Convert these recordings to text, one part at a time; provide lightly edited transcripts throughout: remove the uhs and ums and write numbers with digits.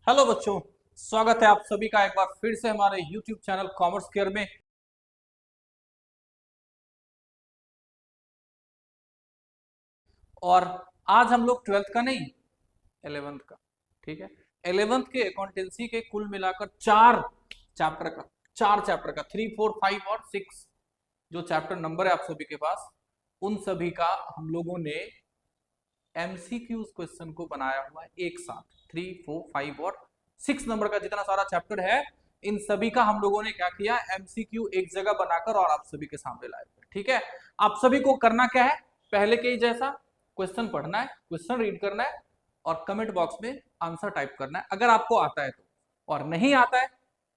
Hello बच्चों, स्वागत है आप सभी का एक बार फिर से हमारे YouTube चैनल कॉमर्स केयर में। और आज हम लोग 12th का नहीं, 11th का, ठीक है। 11th के अकाउंटेंसी के कुल मिलाकर चार चैप्टर का 3, 4, 5 और 6 जो चैप्टर नंबर है आप सभी के पास, उन सभी का हम लोगों ने एमसीक्यूज क्वेश्चन को बनाया हुआ है एक साथ। 3, 4, 5 और 6 नंबर का जितना सारा चैप्टर है, इन सभी का हम लोगों ने क्या किया, एमसीक्यू एक जगह बनाकर और आप सभी के सामने लाए। ठीक है, आप सभी को करना क्या है, पहले के ही जैसा क्वेश्चन पढ़ना है, क्वेश्चन रीड करना है और कमेंट बॉक्स में आंसर टाइप करना है अगर आपको आता है तो, और नहीं आता है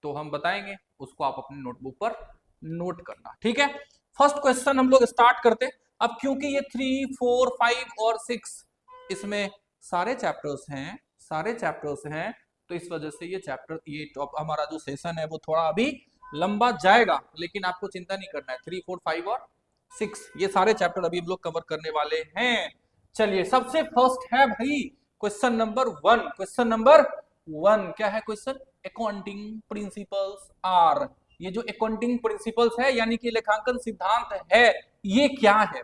तो हम बताएंगे, उसको आप अपने नोटबुक पर नोट करना। ठीक है, फर्स्ट क्वेश्चन हम लोग स्टार्ट करते हैं। अब क्योंकि ये 3, 4, 5 और 6 इसमें सारे चैप्टर्स हैं, तो इस वजह से ये चैप्टर, ये हमारा जो सेशन है वो थोड़ा अभी लंबा जाएगा, लेकिन आपको चिंता नहीं करना है। 3, 4, 5 और 6 ये सारे चैप्टर अभी हम लोग कवर करने वाले हैं। चलिए, सबसे फर्स्ट है भाई क्वेश्चन नंबर 1। क्वेश्चन नंबर 1 क्या है क्वेश्चन, अकाउंटिंग प्रिंसिपल्स आर। ये जो अकाउंटिंग प्रिंसिपल्स है यानी कि लेखांकन सिद्धांत है, ये क्या है।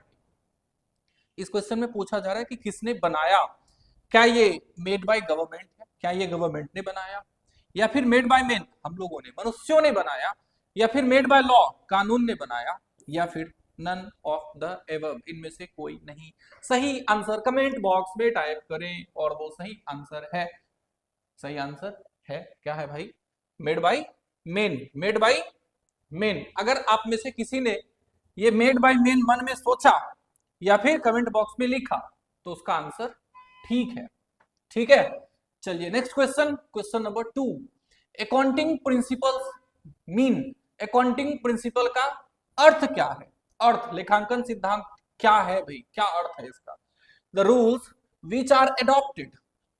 इस क्वेश्चन में पूछा जा रहा है कि किसने बनाया, क्या ये मेड बाय गवर्नमेंट है, क्या ये गवर्नमेंट ने बनाया, या फिर मेड बाय मैन, हम लोगों ने, मनुष्यों ने बनाया, या फिर मेड बाय लॉ, कानून ने बनाया, या फिर नन ऑफ द एबव, इनमें से कोई नहीं। सही आंसर कमेंट बॉक्स में टाइप करें और वो सही आंसर है। सही आंसर है क्या है भाई, made by main, made by main. अगर आप में से किसी ने ये मेड बाय मेन मन में सोचा या फिर कमेंट बॉक्स में लिखा तो उसका आंसर ठीक है। ठीक है, चलिए next question, question number 2। Accounting principles mean, accounting principle का अर्थ क्या है, अर्थ, लेखांकन सिद्धांत क्या है भाई, क्या अर्थ है इसका। The rules which are adopted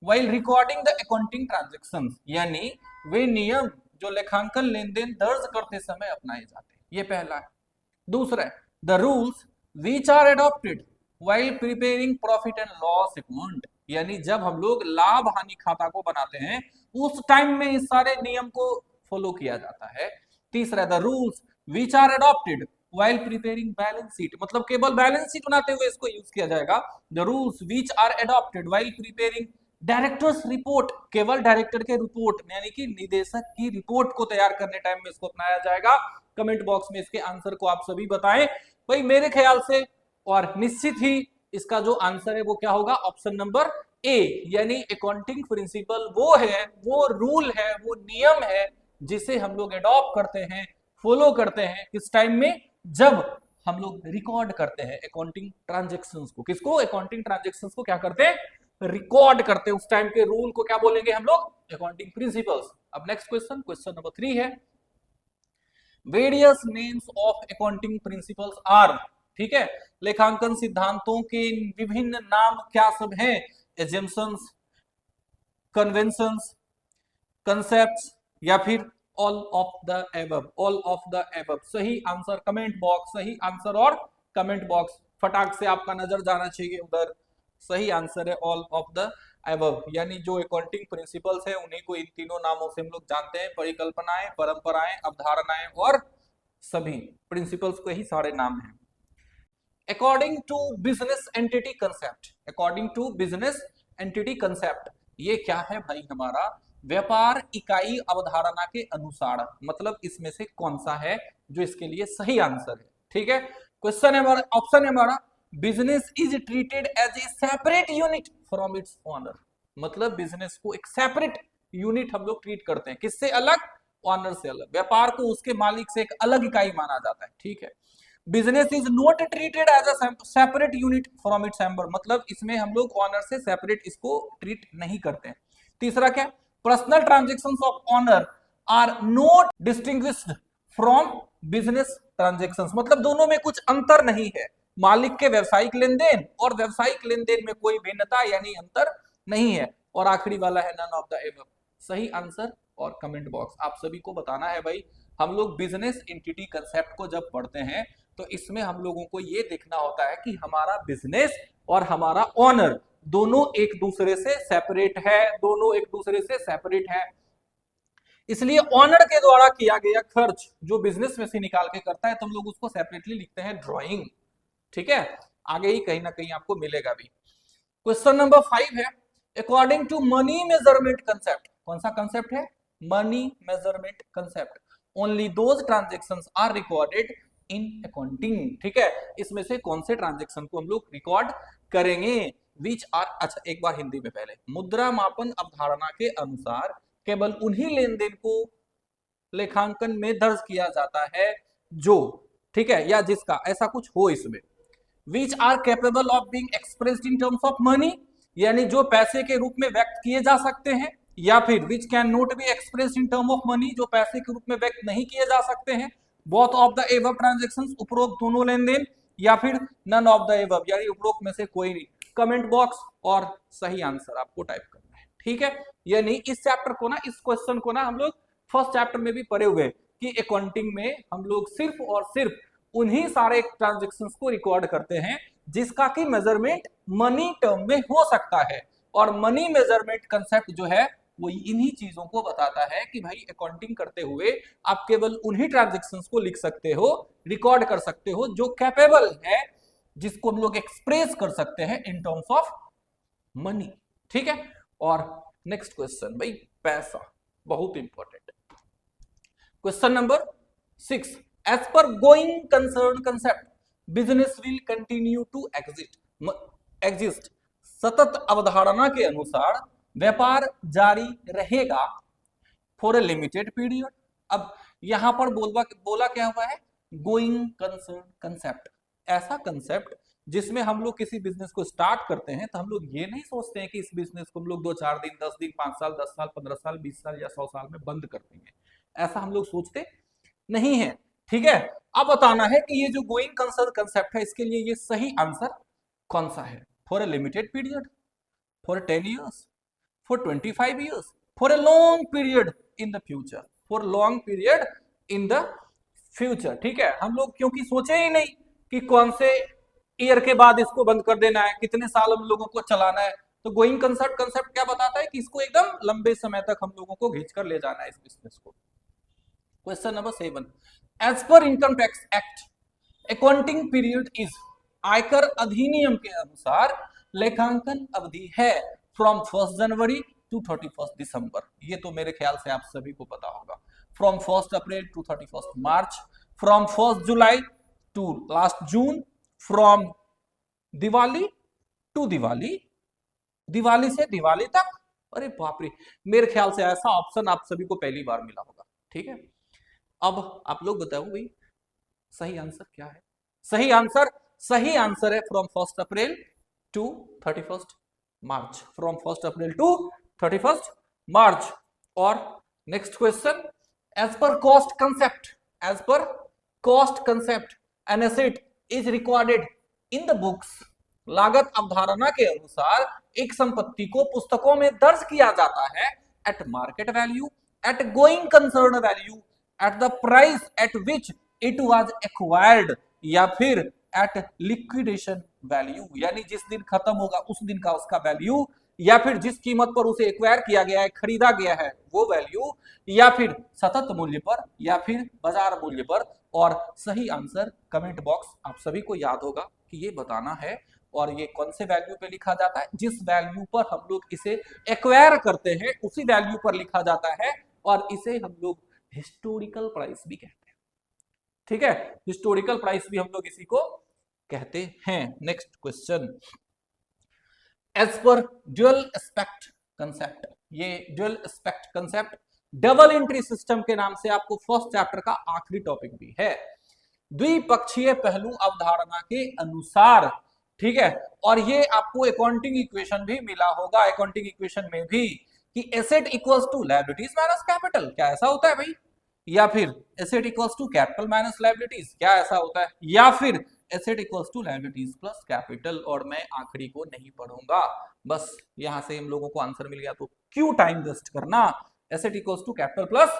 while recording the accounting transactions, यानी वे नियम जो लेखांकन लेन देन दर्ज करते समय अपनाए जाते हैं, ये पहला है। दूसरा है the rules which are adopted while preparing profit and loss account, यानी जब हम लोग लाभ हानि खाता को बनाते हैं उस टाइम में इस सारे नियम को फॉलो किया जाता है। तीसरा the rules which are adopted while preparing balance sheet, मतलब केवल बैलेंस शीट बनाते हुए इसको यूज किया जाएगा। The rules which are adopted while preparing directors report, केवल डायरेक्टर के रिपोर्ट यानी कि निदेशक की रिपोर्ट को तैयार करने टाइम में इसको अपनाया जाएगा। कमेंट बॉक्स में इसके आंसर को आप सभी बताएं भाई। मेरे ख्याल से और निश्चित ही इसका जो आंसर है वो क्या होगा, ऑप्शन नंबर ए, यानी अकाउंटिंग प्रिंसिपल वो है, वो रूल है, वो नियम है जिसे हम लोग एडॉप्ट करते हैं, फॉलो करते हैं किस टाइम में, जब हम लोग रिकॉर्ड करते हैं अकाउंटिंग ट्रांजैक्शंस को। किसको, अकाउंटिंग ट्रांजैक्शंस को क्या करते हैं, रिकॉर्ड करते हैं। उस टाइम के रूल को क्या बोलेंगे हम लोग, अकाउंटिंग प्रिंसिपल्स। अब नेक्स्ट क्वेश्चन, क्वेश्चन नंबर 3 है various names of accounting principles are. ठीक है, लेखांकन सिद्धांतों के विभिन्न नाम क्या सब हैं, एजम्पशंस, कन्वेंशंस, कंसेप्ट्स, या फिर all of the above, all of the above. सही आंसर कमेंट बॉक्स, सही आंसर और कमेंट बॉक्स, फटाक से आपका नजर जाना चाहिए उधर। सही आंसर है ऑल ऑफ द एबव, यानी जो अकाउंटिंग प्रिंसिपल्स है उन्हीं को इन तीनों नामों से हम लोग जानते हैं, परिकल्पनाएं, परंपराएं, अवधारणाएं और सभी प्रिंसिपल्स को ही सारे नाम हैं। According to business entity concept, according to business entity concept, ये क्या है भाई, हमारा व्यापार इकाई अवधारणा के अनुसार, मतलब इसमें से कौन सा है जो इसके लिए सही आंसर है। ठीक है, क्वेश्चन है हमारा, ऑप्शन है हमारा business is treated as a separate unit from its owner, मतलब बिजनेस को एक सेपरेट यूनिट हम लोग ट्रीट करते हैं, किससे अलग, ओनर से अलग। व्यापार को उसके मालिक से एक अलग इकाई माना जाता है। ठीक है, business is not treated as a separate unit from its member, मतलब इसमें हम लोग ऑनर से सेपरेट इसको ट्रीट नहीं करते हैं। तीसरा क्या, personal transactions of owner are not distinguished from business transactions, मतलब दोनों में कुछ अंतर नहीं है, मालिक के व्यवसायिक लेन देन और व्यवसायिक लेन देन में कोई भिन्नता यानी अंतर नहीं है। और आखिरी वाला है नन ऑफ द एबव। सही आंसर और कमेंट बॉक्स आप सभी को बताना है भाई। हम लोग बिजनेस एंटिटी कंसेप्ट को जब पढ़ते हैं तो इसमें हम लोगों को ये देखना होता है कि हमारा बिजनेस और हमारा ऑनर दोनों एक दूसरे से सेपरेट है, दोनों एक दूसरे से सेपरेट है। इसलिए ऑनर के द्वारा किया गया खर्च जो बिजनेस में से निकाल के करता है तो हम लोग उसको सेपरेटली लिखते हैं ड्राइंग। ठीक है, आगे ही कहीं ना कहीं आपको मिलेगा भी। क्वेश्चन नंबर 5 है, according to money measurement concept, कौन सा कंसेप्ट है? Money measurement concept, only those transactions are recorded in accounting. ठीक है, इसमें से कौन से ट्रांजेक्शन को हम लोग रिकॉर्ड करेंगे? विच आर, अच्छा एक बार हिंदी में पहले, मुद्रा मापन अवधारणा के अनुसार केवल उन्हीं लेन देन को लेखांकन में दर्ज किया जाता है जो, ठीक है, या जिसका ऐसा कुछ हो इसमें, which are capable of being expressed in terms of money, यानी जो पैसे के रूप में व्यक्त किए जा सकते हैं, या फिर which can not be expressed in term of money, जो पैसे के रूप में व्यक्त नहीं किए जा सकते हैं। Both of the above transactions, उपरोक्त दोनों लेन देन, या फिर नन ऑफ द एबव, यानी उपरोक्त में से कोई नहीं। कमेंट बॉक्स और सही आंसर आपको टाइप करना है। ठीक है, यानी इस चैप्टर को ना, इस क्वेश्चन को ना हम लोग फर्स्ट चैप्टर में भी पढ़े हुए कि अकाउंटिंग में हम लोग सिर्फ और सिर्फ उन्हीं सारे ट्रांजैक्शंस को रिकॉर्ड करते हैं जिसका कि मेजरमेंट मनी टर्म में हो सकता है। और मनी मेजरमेंट कंसेप्ट जो है वो इन्हीं चीजों को बताता है कि भाई अकाउंटिंग करते हुए आप केवल उन्हीं ट्रांजैक्शंस को लिख सकते हो, रिकॉर्ड कर सकते हो जो कैपेबल है, जिसको हम लोग एक्सप्रेस कर सकते हैं इन टर्म्स ऑफ मनी। ठीक है, और नेक्स्ट क्वेश्चन भाई, पैसा बहुत important. Question number 6, as per going concern concept business will continue to exist, सतत अवधारणा के अनुसार व्यापार जारी रहेगा फॉर ए लिमिटेड पीरियड। अब यहां पर बोला क्या हुआ है? गोइंग कंसर्न कंसेप्ट, ऐसा कंसेप्ट जिसमें हम लोग किसी बिजनेस को स्टार्ट करते हैं तो हम लोग ये नहीं सोचते हैं कि इस बिजनेस को हम लोग 2-4 दिन, 10 दिन, 5 साल, 10 साल, 15 साल, 20 साल या 100 साल में बंद कर देंगे, ऐसा हम लोग सोचते नहीं है। ठीक है, अब बताना है कि ये जो गोइंग कंसर्न कंसेप्ट है इसके लिए ये सही आंसर कौन सा है? For a limited period, for 10 years, for 25 years, for a long period in the future, for long period in the future. ठीक है, हम लोग क्योंकि सोचे ही नहीं कि कौन से ईयर के बाद इसको बंद कर देना है, कितने साल हम लोगों को चलाना है, तो गोइंग कंसेप्ट क्या बताता है कि इसको एकदम लंबे समय तक हम लोगों को खींच कर ले जाना है इस बिजनेस को। Question number 7, as per income tax act accounting period is, आयकर अधिनियम के अनुसार लेखांकन अवधि है फ्रॉम 1 जनवरी टू 31 दिसंबर। ये तो मेरे ख्याल से आप सभी को पता होगा। From 1 April to 31 March, from 1 July to last June, from Diwali to Diwali, Diwali से दिवाली तक। अरे बाप रे, मेरे ख्याल से ऐसा ऑप्शन आप सभी को पहली बार मिला होगा। ठीक है, अब आप लोग बताओ भाई सही आंसर क्या है? सही आंसर है from 1 April to 31 March, from 1 April to 31 March. और next question, as per cost concept an asset is recorded in the books, लागत अवधारणा के अनुसार एक संपत्ति को पुस्तकों में दर्ज किया जाता है at market value, at going concern value, at the price at which it was acquired, या फिर एट लिक्विडेशन वैल्यू, यानी जिस दिन खत्म होगा उस दिन का उसका वैल्यू, या फिर जिस कीमत पर उसे एक्वायर किया गया है, खरीदा गया है वो वैल्यू, या फिर सतत मूल्य पर, या फिर बाजार मूल्य पर। और सही आंसर कमेंट बॉक्स आप सभी को याद होगा कि ये बताना है। और ये कौन से वैल्यू पे लिखा जाता है? जिस वैल्यू पर हम लोग इसे एक्वायर करते हैं उसी वैल्यू पर लिखा जाता है, और इसे हम लोग हिस्टोरिकल प्राइस भी कहते हैं। ठीक है, हिस्टोरिकल प्राइस भी हम लोग इसी को कहते हैं। Next question, as per dual aspect concept, ये dual aspect concept double entry system के नाम से आपको फर्स्ट चैप्टर का आखिरी टॉपिक भी है। द्विपक्षीय पहलू अवधारणा के अनुसार, ठीक है, और ये आपको अकाउंटिंग इक्वेशन भी मिला होगा, अकाउंटिंग इक्वेशन में भी, कि asset equals to liabilities minus capital, क्या ऐसा होता है भाई? या फिर asset equals to capital minus liabilities, क्या ऐसा होता है? या फिर asset equals to liabilities plus capital. और मैं आखिरी को नहीं पढ़ूंगा, बस यहां से हम लोगों को आंसर मिल गया तो क्यों टाइम वेस्ट करना। Asset equals to capital plus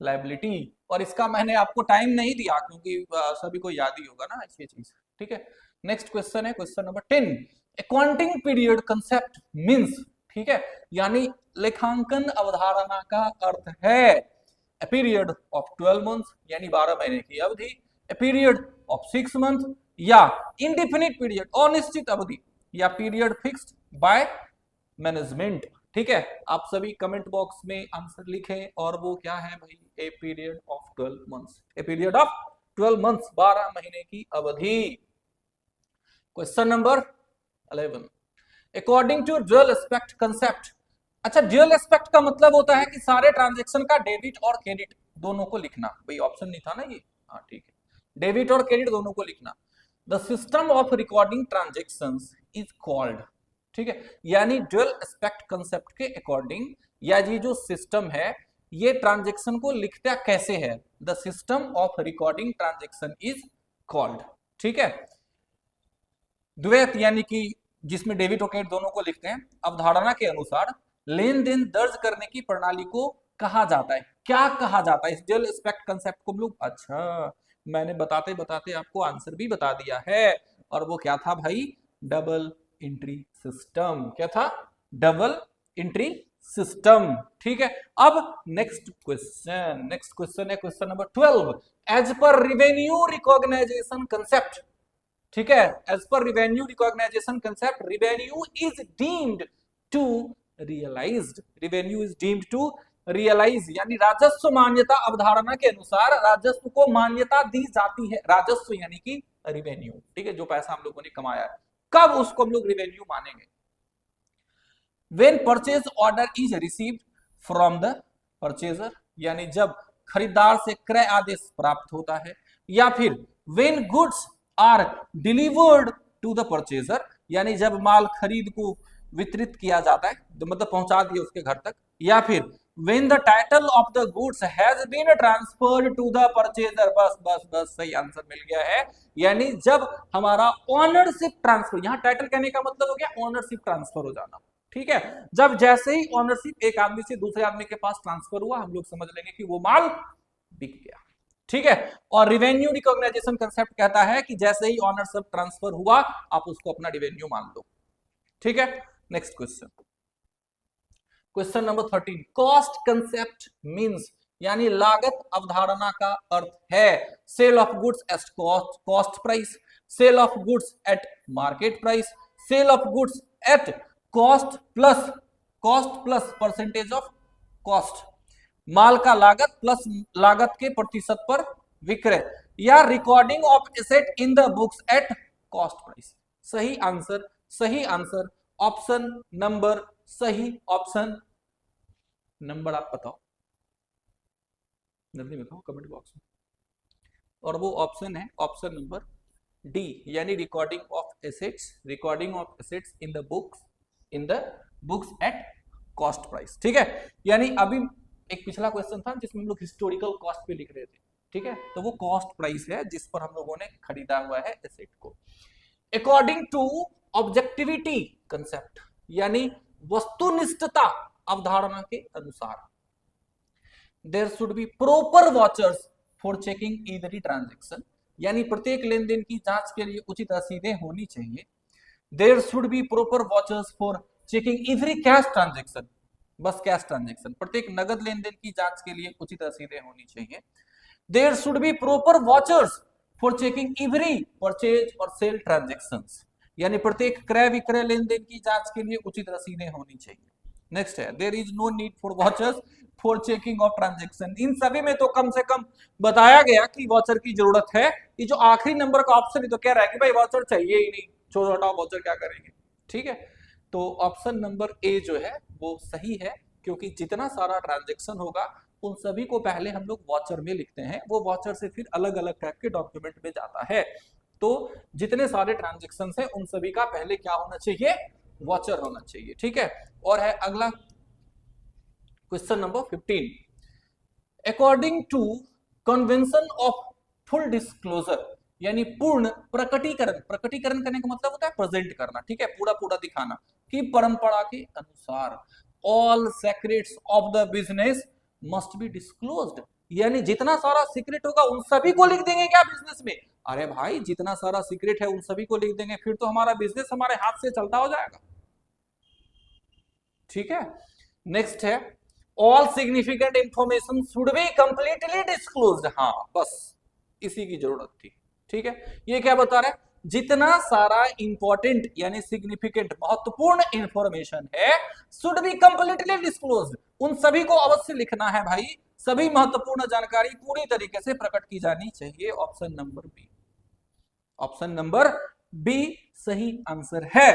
liability, और इसका मैंने आपको टाइम नहीं दिया क्योंकि सभी को याद ही होगा ना ये चीज। ठीक है, नेक्स्ट क्वेश्चन है question number 10, accounting period concept means, ठीक है, यानी लेखांकन अवधारणा का अर्थ है a period of 12 months यानी 12 महीने की अवधि, a period of 6 months या indefinite period अनिश्चित अवधि, या पीरियड फिक्स्ड बाय मैनेजमेंट। ठीक है, आप सभी कमेंट बॉक्स में आंसर लिखें, और वो क्या है भाई, a period of 12 months, a period of 12 months, 12 महीने की अवधि। Question number 11, according to dual aspect concept. अच्छा, ड्यूअल एस्पेक्ट का मतलब होता है कि सारे ट्रांजैक्शन का डेबिट और क्रेडिट दोनों को लिखना। भाई ऑप्शन नहीं था ना ये, हाँ ठीक है, डेबिट और क्रेडिट दोनों को लिखना। The system of recording transactions is called, ठीक है, यानी ड्यूअल एस्पेक्ट कंसेप्ट के अकॉर्डिंग, या ये जो सिस्टम है ये ट्रांजैक्शन को लिखता कैसे है, the system of recording transaction is called. ठीक है, द्वैत यानी कि जिसमें डेबिट और क्रेडिट दोनों को लिखते हैं, अवधारणा के अनुसार लेन देन दर्ज करने की प्रणाली को कहा जाता है। क्या कहा जाता है इस ड्यूअल एस्पेक्ट कंसेप्ट को लोग? अच्छा, मैंने बताते बताते आपको आंसर भी बता दिया है, और वो क्या था भाई, डबल एंट्री सिस्टम। क्या था? Double entry system. ठीक है, अब नेक्स्ट क्वेश्चन है question number 12, as per revenue recognisation concept. ठीक है, as per revenue recognisation concept, revenue is deemed to realised, revenue is deemed to realise, यानी राजस्व मान्यता अवधारणा के अनुसार राजस्व को मान्यता दी जाती है। राजस्व यानी कि रिवेन्यू, ठीक है, जो पैसा हम लोगों ने कमाया है, कब उसको हम लोग रिवेन्यू मानेंगे? When purchase order is received from the purchaser, यानी जब खरीदार से क्रय आदेश प्राप्त होता है, या फिर when goods are delivered to the purchaser, यानी जब माल खरीद को वितरित किया जाता है, मतलब पहुंचा दिया उसके घर तक, या फिर when the title of the goods has been transferred to the purchaser। बस बस बस सही आंसर मिल गया है, यानी जब हमारा ओनरशिप ट्रांसफर, यहां टाइटल कहने का मतलब हो गया ओनरशिप ट्रांसफर हो जाना। ठीक है, जब जैसे ही ओनरशिप एक आदमी से दूसरे आदमी के पास ट्रांसफर हुआ, हम लोग समझ लेंगे कि वो माल बिक गया। ठीक है, और रिवेन्यू रिकॉग्नाइजेशन कंसेप्ट कहता है कि जैसे ही ओनरशिप ट्रांसफर हुआ, आप उसको अपना रिवेन्यू मान लो। ठीक है, next question, question number 13, cost concept means, यानी लागत अवधारणा का अर्थ है sale of goods at cost price, sale of goods at market price, sale of goods at cost plus percentage of cost, माल का लागत प्लस लागत के प्रतिशत पर विक्रय, या recording of asset in the books at cost price. सही आंसर ऑप्शन नंबर, सही ऑप्शन नंबर आप बताओ, जल्दी बताओ कमेंट बॉक्स में, और वो ऑप्शन है ऑप्शन नंबर डी, यानी recording of assets in the books at cost price. ठीक है, यानी अभी एक पिछला क्वेश्चन था जिसमें हम लोग हिस्टोरिकल कॉस्ट पे लिख रहे थे। ठीक है, तो वो कॉस्ट प्राइस है जिस पर हम लोगों ने खरीदा हुआ है एसेट को। अकॉर्डिंग टू ऑब्जेक्टिविटी कंसेप्ट, यानी वस्तुनिष्ठता अवधारणा के अनुसार, there should be proper vouchers for checking every transaction, यानी प्रत्येक लेन देन की जांच के लिए उचित रसीदें होनी चाहिए। There should be proper vouchers for checking every cash transaction, बस कैश ट्रांजैक्शन, प्रत्येक नगद लेन देन की जांच के लिए उचित रसीदें होनी चाहिए। There should be proper vouchers for checking every purchase और सेल ट्रांजैक्शंस, यानी प्रत्येक क्रय विक्रय लेन देन की जांच के लिए उचित रसीदें होनी चाहिए। नेक्स्ट है, there is no need for vouchers for checking of transaction. इन सभी में तो कम से कम बताया गया कि वॉचर की जरूरत है। ये जो आखिरी नंबर का ऑप्शन है तो कह रहा है कि भाई वॉचर चाहिए ही नहीं, छोड़ो हटाओ, वॉचर क्या करेंगे। ठीक है, तो ऑप्शन नंबर ए जो है वो सही है, क्योंकि जितना सारा ट्रांजैक्शन होगा उन सभी को पहले हम लोग वॉचर में लिखते हैं, वो वॉचर से फिर अलग अलग टाइप के डॉक्यूमेंट में जाता है। तो जितने सारे ट्रांजैक्शन हैं उन सभी का पहले क्या होना चाहिए, वॉचर होना चाहिए। ठीक है, और है अगला question number 15, according to convention of full disclosure, यानी पूर्ण प्रकटीकरण, प्रकटीकरण करने का मतलब होता है प्रेजेंट करना। ठीक है, पूरा पूरा दिखाना, की परंपरा के अनुसार all secrets of the business must be disclosed, यानी जितना सारा सीक्रेट होगा उन सभी को लिख देंगे क्या बिजनेस में? अरे भाई जितना सारा सीक्रेट है उन सभी को लिख देंगे, फिर तो हमारा बिजनेस हमारे हाथ से चलता हो जाएगा। ठीक है, नेक्स्ट है all significant information should be completely disclosed. हाँ बस इसी की जरूरत थी। ठीक है, ये क्या बता रहा है? जितना सारा इंपॉर्टेंट यानी सिग्निफिकेंट महत्वपूर्ण इंफॉर्मेशन है शुड बी कंप्लीटली डिस्क्लोज्ड, उन सभी को अवश्य लिखना है भाई। सभी महत्वपूर्ण जानकारी पूरी तरीके से प्रकट की जानी चाहिए। Option number B, option number B सही आंसर है।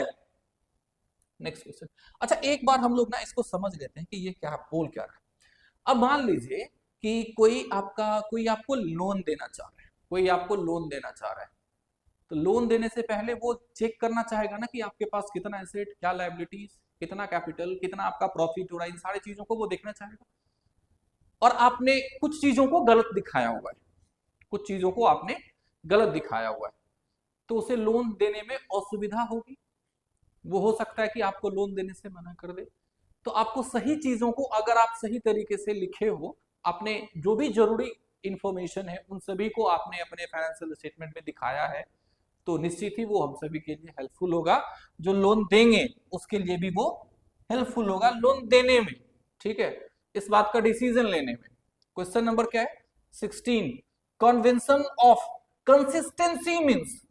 Next question. अच्छा एक बार हम लोग ना इसको समझ लेते हैं कि ये क्या बोल क्या रहा है। अब मान लीजिए कि कोई आपको लोन देना चाह रहा है, कोई आपको लोन देना चाह रहा है, तो लोन देने से पहले वो चेक करना चाहेगा ना कि आपके पास कितना एसेट, क्या लायबिलिटीज, कितना कैपिटल, कितना आपका प्रॉफिट हो रहा है, इन सारी चीजों को वो देखना चाहेगा। और आपने कुछ चीजों को गलत दिखाया हुआ है, कुछ चीजों को आपने गलत दिखाया हुआ है, तो उसे लोन देने में असुविधा होगी। वो हो सकता है कि आपको लोन देने से मना कर दे। तो आपको सही चीजों को अगर आप सही तरीके से लिखे हो, आपने जो भी जरूरी इंफॉर्मेशन है उन सभी को आपने अपने फाइनेंशियल स्टेटमेंट में दिखाया है, तो निश्चित ही वो हम सभी के लिए हेल्पफुल होगा। जो लोन देंगे उसके लिए भी वो हेल्पफुल होगा लोन देने में। ठीक है, इस बात का डिसीजन लेने में। क्वेश्चन नंबर क्या है? 16। कन्वेंशन ऑफ कंसिस्टेंसी मीन्स,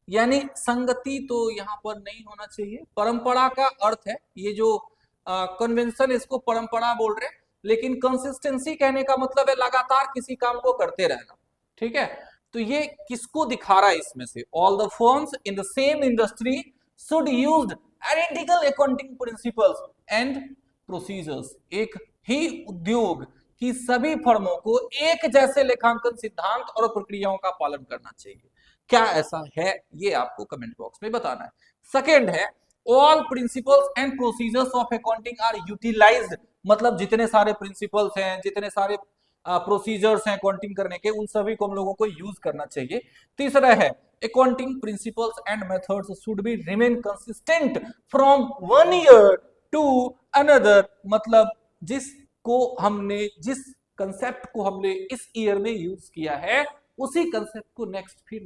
यानी संगति तो यहां पर नहीं होना चाहिए। परंपरा का अर्थ है, ये जो कन्वेंशन इसको परंपरा बोल रहे हैं, लेकिन कंसिस्टेंसी कहने का मतलब है लगातार किसी काम को करते रहना। ठीक है, तो ये किसको दिखा रहा है इसमें से? All the firms in the same industry should use identical accounting principles and procedures. एक ही उद्योग की सभी फर्मों को एक जैसे लेखांकन सिद्धांत और प्रक्रियाओं का पालन करना चाहिए। क्या ऐसा है? ये आपको कमेंट बॉक्स में बताना है। सेकेंड है all principles and procedures of accounting are utilised, मतलब जितने सारे प्रिंसिपल्स हैं, जितने सारे प्रोसीजर्स हैं अकाउंटिंग करने के, उन सभी को हम लोगों को यूज करना चाहिए। तीसरा है accounting principles and methods should be remain consistent from one year to another, मतलब जिस कंसेप्ट को हमने इस ईयर में यूज किया है उसी कंसेप्ट को नेक्स्ट फिर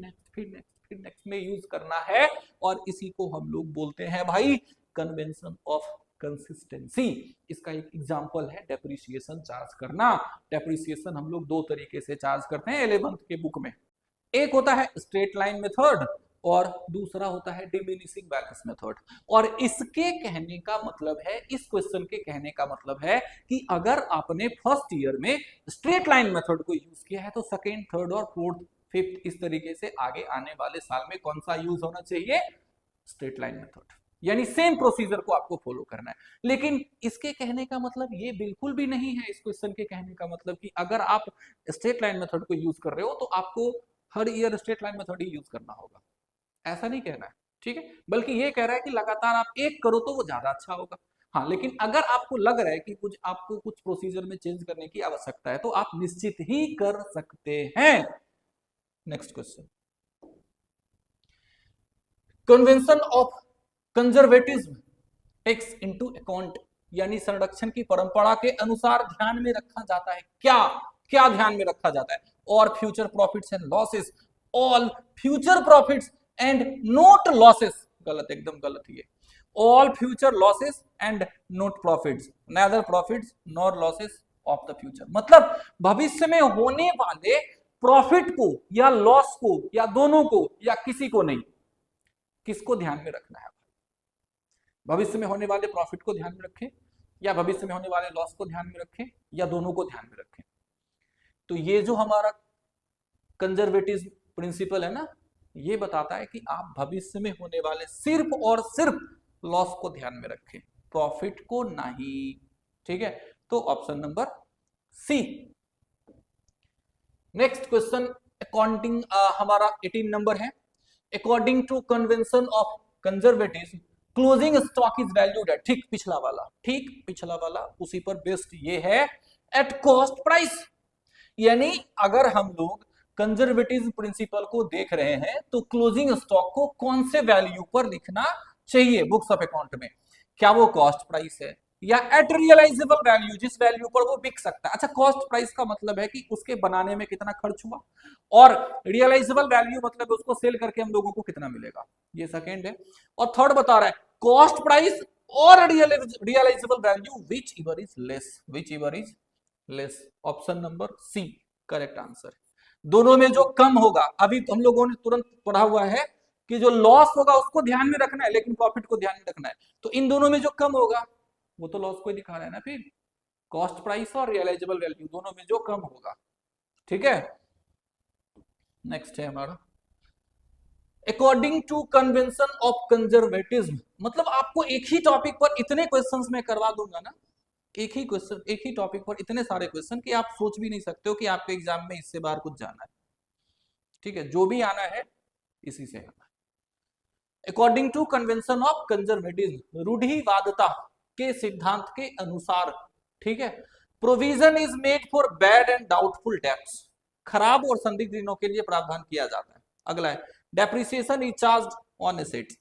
नेक्स्ट में यूज करना है, और इसी को हम लोग बोलते हैं भाई कन्वेंशन ऑफ कंसिस्टेंसी। इसका एक एग्जांपल है डेप्रिसिएशन चार्ज करना। डेप्रिसिएशन हम लोग दो तरीके से चार्ज करते हैं 11th के बुक में। एक होता है स्ट्रेट लाइन मेथड और दूसरा होता है डिमिनिशिंग वैल्यूज मेथड। और इसके कहने का मतलब है, इस क्वेश्चन के कहने का मतलब है कि अगर आपने फर्स्ट ईयर में स्ट्रेट लाइन मेथड को यूज किया है तो सेकेंड, थर्ड और फोर्थ, फिफ्थ इस तरीके से आगे आने वाले साल में कौन सा यूज होना चाहिए? स्ट्रेट लाइन मेथड, यानी सेम प्रोसीजर को आपको फॉलो करना है। लेकिन इसके कहने का मतलब ये बिल्कुल भी नहीं है, इस क्वेश्चन के कहने का मतलब कि अगर आप स्ट्रेट लाइन मेथड को यूज कर रहे हो तो आपको हर ईयर स्ट्रेट लाइन मेथड ही यूज करना होगा, ऐसा नहीं कहना है। ठीक है, बल्कि ये कह रहा है कि लगातार आप एक करो तो वो ज्यादा अच्छा होगा। हाँ, लेकिन अगर आपको लग रहा है कि आपको कुछ प्रोसीजर में चेंज करने की आवश्यकता है तो आप निश्चित ही कर सकते हैं। Next question, convention of conservatism takes into account, यानी संरक्षण की परंपरा के अनुसार ध्यान में रखा जाता है क्या? क्या ध्यान में रखा जाता है? और future profits and losses, all future profits and not losses, गलत, एकदम गलत ये, all future losses and not profits, neither profits nor losses of the future, मतलब भविष्य में होने वाले प्रॉफिट को या लॉस को या दोनों को या किसी को नहीं, किसको ध्यान में रखना है? भविष्य में होने वाले प्रॉफिट को ध्यान में रखें या भविष्य में होने वाले लॉस को ध्यान में रखें या दोनों को ध्यान में रखें? तो ये जो हमारा कंजर्वेटिव प्रिंसिपल है ना, ये बताता है कि आप भविष्य में होने वाले सिर्फ और सिर्फ लॉस को ध्यान में रखें, प्रॉफिट को नहीं। ठीक है, तो option number C. Next question accounting हमारा 18 नंबर है। According to convention of conservative closing stock is valued at, ठीक पिछला वाला उसी पर बेस्ड ये है, एट कॉस्ट प्राइस। यानी अगर हम लोग कंजर्वेटिव प्रिंसिपल को देख रहे हैं तो क्लोजिंग स्टॉक को कौन से वैल्यू पर लिखना चाहिए बुक्स ऑफ अकाउंट में? क्या वो कॉस्ट प्राइस है या एट रियलाइजेबल वैल्यू, जिस वैल्यू पर वो बिक सकता है। अच्छा, कॉस्ट प्राइस का मतलब है कि उसके बनाने में कितना खर्च हुआ, और रियलाइजेबल वैल्यू मतलब उसको सेल करके हम लोगों को कितना मिलेगा, ये सेकेंड है। और थर्ड बता रहा है कॉस्ट प्राइस और realisable value whichever is less, whichever is less. Option number C correct answer. दोनों में जो कम होगा, अभी हम लोगों ने तुरंत पढ़ा हुआ है कि जो लॉस होगा उसको ध्यान में रखना है, लेकिन प्रॉफिट को ध्यान में रखना है। तो इन दोनों में जो कम होगा वो तो लॉस को ही दिखा रहा है ना, फिर कॉस्ट प्राइस और रियलाइजेबल वैल्यू दोनों में जो कम होगा। ठीक है, नेक्स्ट है हमारा according to convention of conservatism. मतलब आपको एक ही टॉपिक पर इतने क्वेश्चंस में करवा दूंगा ना, एक ही क्वेश्चन, एक ही टॉपिक पर इतने सारे क्वेश्चन कि आप सोच भी नहीं सकते हो कि आपके एग्जाम में इससे बाहर कुछ जाना है। ठीक है, जो भी आना है इसी से आना है। According to convention of conservatism, रूढ़िवादता के सिद्धांत के अनुसार, ठीक है, provision is made for bad and doubtful debts, खराब और संदिग्ध ऋणों के लिए प्रावधान किया जाता है। अगला है depreciation is charged on assets,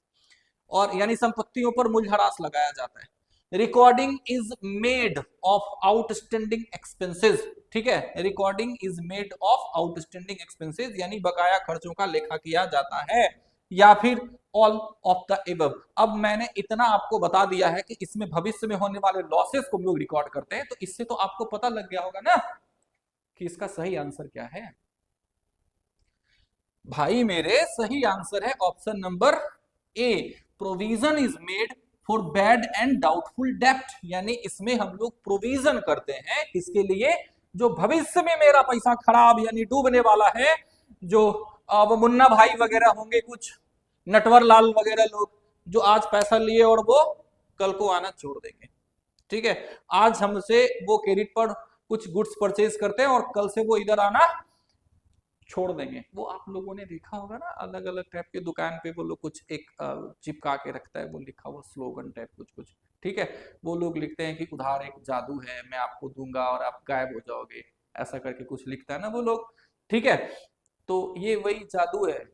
और यानी संपत्तियों पर मूल्यह्रास लगाया जाता है। Recording is made of outstanding expenses, ठीक है, recording is made of outstanding expenses यानी बकाया खर्चों का लेखा किया जाता है, या फिर ऑल ऑफ द एबव। अब मैंने इतना आपको बता दिया है कि इसमें भविष्य में होने वाले लॉसेस को हम लोग रिकॉर्ड करते हैं, तो इससे तो आपको पता लग गया होगा ना कि इसका सही आंसर क्या है। भाई मेरे सही आंसर है option number A, provision is made for bad and doubtful डेब्ट, यानी इसमें हम लोग प्रोविजन करते हैं किसके लिए, जो भविष्य में मेरा पैसा खराब यानी डूबने वाला है, जो अब मुन्ना भाई वगैरह होंगे, कुछ नटवर लाल वगैरह लोग जो आज पैसा लिए और वो कल को आना छोड़ देंगे। ठीक है, आज हमसे वो क्रेडिट पर कुछ गुड्स परचेज करते हैं और कल से वो इधर आना छोड़ देंगे। वो आप लोगों ने देखा होगा ना, अलग अलग टाइप के दुकान पे वो लोग कुछ एक चिपका के रखता है, वो लिखा हुआ स्लोगन टाइप कुछ कुछ। ठीक है, वो लोग लिखते हैं कि उधार एक जादू है, मैं आपको दूंगा और आप गायब हो जाओगे, ऐसा करके कुछ लिखता है ना वो लोग। ठीक है, तो ये वही जादू है,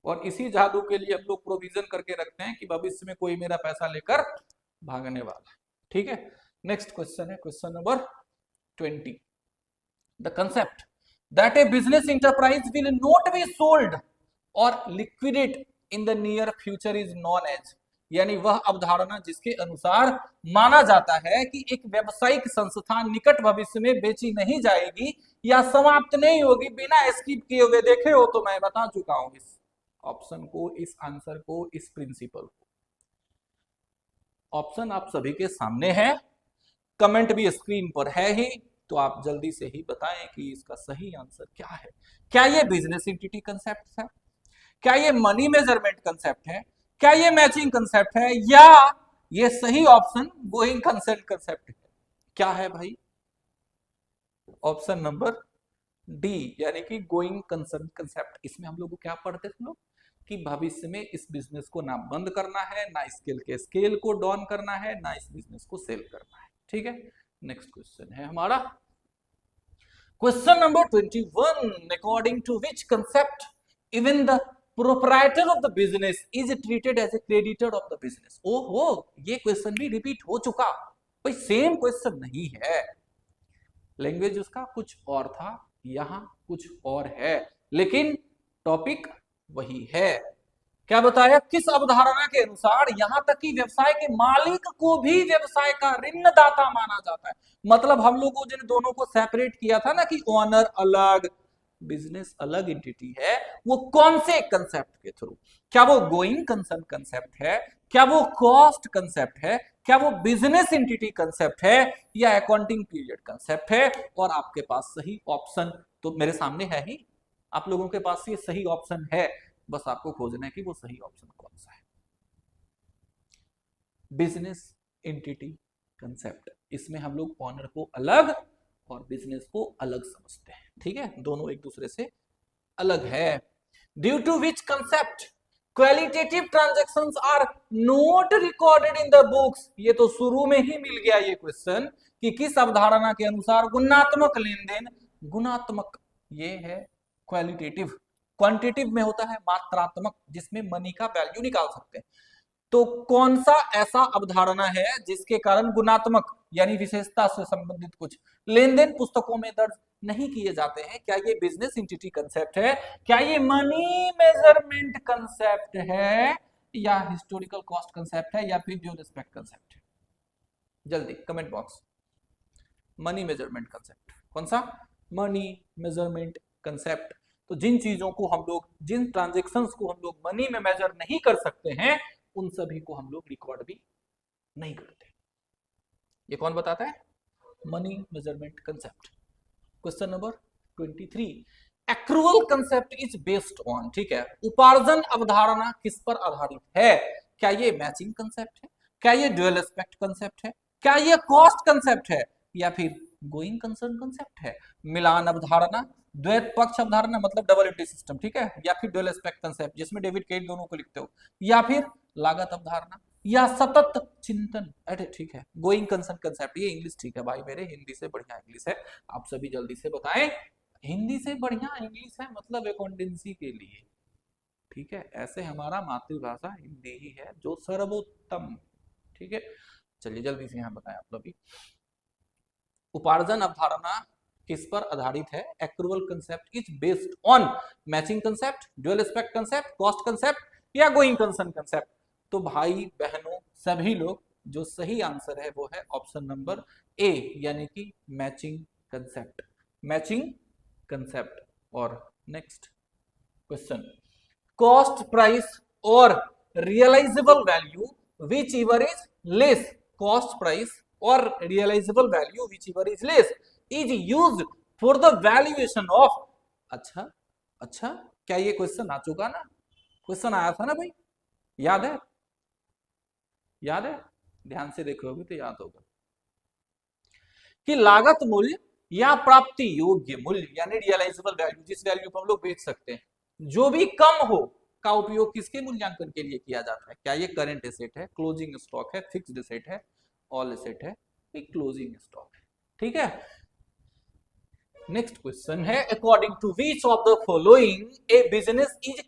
और इसी जादू के लिए हम लोग प्रोविजन करके रखते हैं कि भविष्य में कोई मेरा पैसा लेकर भागने वाला। ठीक है, नेक्स्ट क्वेश्चन है question number 20। The concept that a business enterprise will not be sold or liquidate in the near future is known as, यानी वह अवधारणा जिसके अनुसार माना जाता है कि एक व्यावसायिक संस्था निकट भविष्य में बेची नहीं जाएगी या समाप्त नहीं होगी बिना स्किप किए हुए। देखे हो तो मैं बता चुका हूं इस ऑप्शन को, इस आंसर को, इस प्रिंसिपल को। ऑप्शन आप सभी के सामने है, कमेंट भी स्क्रीन पर है ही, तो आप जल्दी से ही बताएं कि इसका सही आंसर क्या है। क्या ये बिजनेस एंटिटी कंसेप्ट है, क्या ये मनी मेजरमेंट कंसेप्ट है, क्या ये मैचिंग कंसेप्ट है, या ये सही ऑप्शन गोइंग कंसेप्ट कंसेप्ट है? क्या है भाई? ऑप्शन नंबर डी, यानी कि गोइंग कंसर्न कंसेप्ट। इसमें हम लोग को क्या पढ़ते थे लोग कि भविष्य में इस बिजनेस को ना बंद करना है, ना स्केल के स्केल को डाउन करना है, ना इस बिजनेस को सेल करना है। ठीक है, नेक्स्ट क्वेश्चन है हमारा question number 21। According to which concept even the proprietor of the business is treated as a creditor of the business. ओहो, ये क्वेश्चन भी रिपीट हो चुका भाई, सेम क्वेश्चन नहीं है, लैंग्वेज उसका कुछ और था, यहां कुछ और है, लेकिन टॉपिक वही है। क्या बताया, किस अवधारणा के अनुसार यहां तक कि व्यवसाय के मालिक को भी व्यवसाय का ऋणदाता माना जाता है। मतलब हम लोगों ने दोनों को सेपरेट किया था ना कि ओनर अलग, बिजनेस अलग एंटिटी है, वो कौन से कंसेप्ट के थ्रू? क्या वो गोइंग कंसर्न कंसेप्ट है, क्या वो कॉस्ट कंसेप्ट है, क्या वो बिजनेस एंटिटी कंसेप्ट है, या अकाउंटिंग पीरियड कंसेप्ट है? और आपके पास सही ऑप्शन तो मेरे सामने है ही, आप लोगों के पास ये सही ऑप्शन है, बस आपको खोजना है कि वो सही ऑप्शन कौन सा है। बिजनेस एंटिटी कंसेप्ट, इसमें हम लोग ओनर को अलग और बिजनेस को अलग समझते हैं। ठीक है, दोनों एक दूसरे से अलग है। Due to which concept qualitative transactions are not recorded in the books. ये तो शुरू में ही मिल गया ये क्वेश्चन कि किस अवधारणा के अनुसार गुणात्मक लेन देन, गुणात्मक ये है क्वालिटेटिव, क्वांटिटिव में होता है मात्रात्मक जिसमें मनी का वैल्यू निकाल सकते हैं, तो कौन सा ऐसा अवधारणा है जिसके कारण गुणात्मक यानी विशेषता से संबंधित कुछ लेन देन पुस्तकों में दर्ज नहीं किए जाते हैं? क्या ये बिजनेस इंटिटी कंसेप्ट है, क्या ये मनी मेजरमेंट कंसेप्ट है, या हिस्टोरिकल कॉस्ट कंसेप्ट है, या फिर ड्यू रिस्पेक्ट कंसेप्ट है? जल्दी comment box. Money measurement concept कौन सा? Money measurement concept. तो जिन चीजों को हम लोग, जिन ट्रांजेक्शन्स को हम लोग मनी में मेजर नहीं कर सकते हैं, उन सभी को हम लोग रिकॉर्ड भी नहीं करते। ये कौन बताता है? Money measurement concept. Question number 23, accrual concept is based on, ठीक है, उपार्जन अवधारणा किस पर आधारित है? क्या ये मैचिंग कंसेप्ट है, क्या ये ड्यूअल एस्पेक्ट कंसेप्ट है, क्या ये कॉस्ट कंसेप्ट है, या फिर गोइंग कंसर्न कंसेप्ट है? मिलान अवधारणा, द्वैत पक्ष अवधारणा मतलब डबल एंट्री सिस्टम, ठीक है, या फिर ड्यूअल एस्पेक्ट कंसेप्ट जिसमें डेबिट क्रेडिट दोनों को लिखते हो, या फिर लागत अवधारणा, या सतत चिंतन? अरे ठीक है, गोइंग कंसर्न कंसेप्ट। ये इंग्लिश ठीक है भाई मेरे, हिंदी से बढ़िया इंग्लिश है, आप सभी जल्दी से बताएं। हिंदी से बढ़िया इंग्लिश है मतलब अकाउंटेंसी के लिए, ठीक है, ऐसे हमारा मातृभाषा हिंदी ही है जो सर्वोत्तम, ठीक है। चलिए जल्दी से यहाँ बताएं आप लोग भी। उपार्जन अवधारणा किस पर आधारित है? Accrual concept is based on matching concept, dual aspect concept, cost concept, या गोइंग कंसर्न कंसेप्ट? तो भाई बहनों सभी लोग, जो सही आंसर है वो है ऑप्शन नंबर ए, यानी कि मैचिंग कंसेप्ट, मैचिंग कंसेप्ट। और नेक्स्ट क्वेश्चन, कॉस्ट प्राइस और realisable value whichever is less, cost price और realisable value whichever is less is used for the valuation of. अच्छा अच्छा, क्या ये question आ चुका ना? क्वेश्चन आया था ना भाई, याद है? याद है? ध्यान से देखोगे तो याद होगा कि लागत मूल्य या प्राप्ति योग्य मूल्य यानी रियलाइजेबल वैल्यू, जिस वैल्यू को हम लोग बेच सकते हैं, जो भी कम हो, का उपयोग किसके मूल्यांकन के लिए किया जाता है? क्या ये करंट एसेट है, क्लोजिंग स्टॉक है, फिक्स्ड एसेट है, ऑल एसेट है, क्लोजिंग स्टॉक है, ठीक है। नेक्स्ट क्वेश्चन है, according to which of the following a business is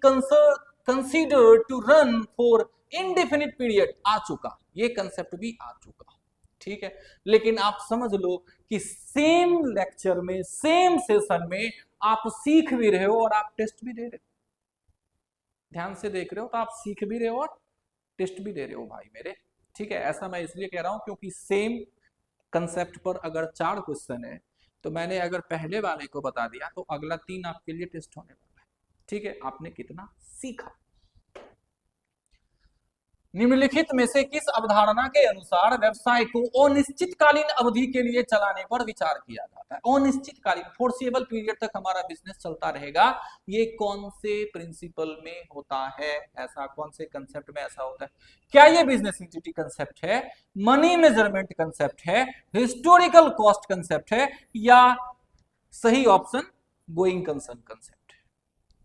considered to run for indefinite period? आ चुका, ये कंसेप्ट भी आ चुका, ठीक है, लेकिन आप समझ लो कि सेम लेक्चर में, सेम सेशन में आप सीख भी रहे हो और आप टेस्ट भी दे रहे हो। ध्यान से देख रहे हो तो आप सीख भी रहे हो और टेस्ट भी दे रहे हो भाई मेरे, ठीक है। ऐसा मैं इसलिए कह रहा हूं क्योंकि सेम कंसेप्ट पर अगर 4 क्वेश्चन है तो मैंने अगर पहले वाले को बता दिया तो अगला 3 आपके लिए टेस्ट होने वाला है, ठीक है। आपने कितना सीखा। निम्नलिखित में से किस अवधारणा के अनुसार व्यवसाय को अनिश्चितकालीन अवधि के लिए चलाने पर विचार किया जाता है? अनिश्चितकालीन, फोर्सेबल पीरियड तक हमारा बिजनेस चलता रहेगा, ये कौन से प्रिंसिपल में होता है? ऐसा कौन से कंसेप्ट में ऐसा होता है? क्या ये बिजनेस इंटिटी कंसेप्ट है, मनी मेजरमेंट कंसेप्ट है, हिस्टोरिकल कॉस्ट कंसेप्ट है, या सही ऑप्शन गोइंग कंसर्न कंसेप्ट है?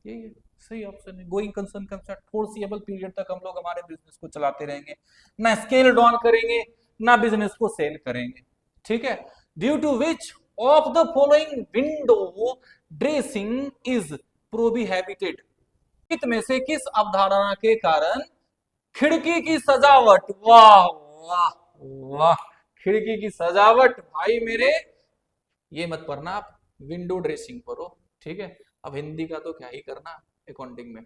ये सही ऑप्शन है going concern concept. Foreseeable period तक हम लोग हमारे बिजनेस को चलाते रहेंगे, ना स्केल डाउन करेंगे, ना बिजनेस को सेल करेंगे, ठीक है। Due to which of the following window dressing is prohibited? में से किस अवधारणा के कारण खिड़की की सजावट, वाह वाह वाह, खिड़की की सजावट भाई मेरे, ये मत पढ़ना आप, विंडो ड्रेसिंग पढ़ो, ठीक है। अब हिंदी का तो क्या ही करना अकाउंटिंग में,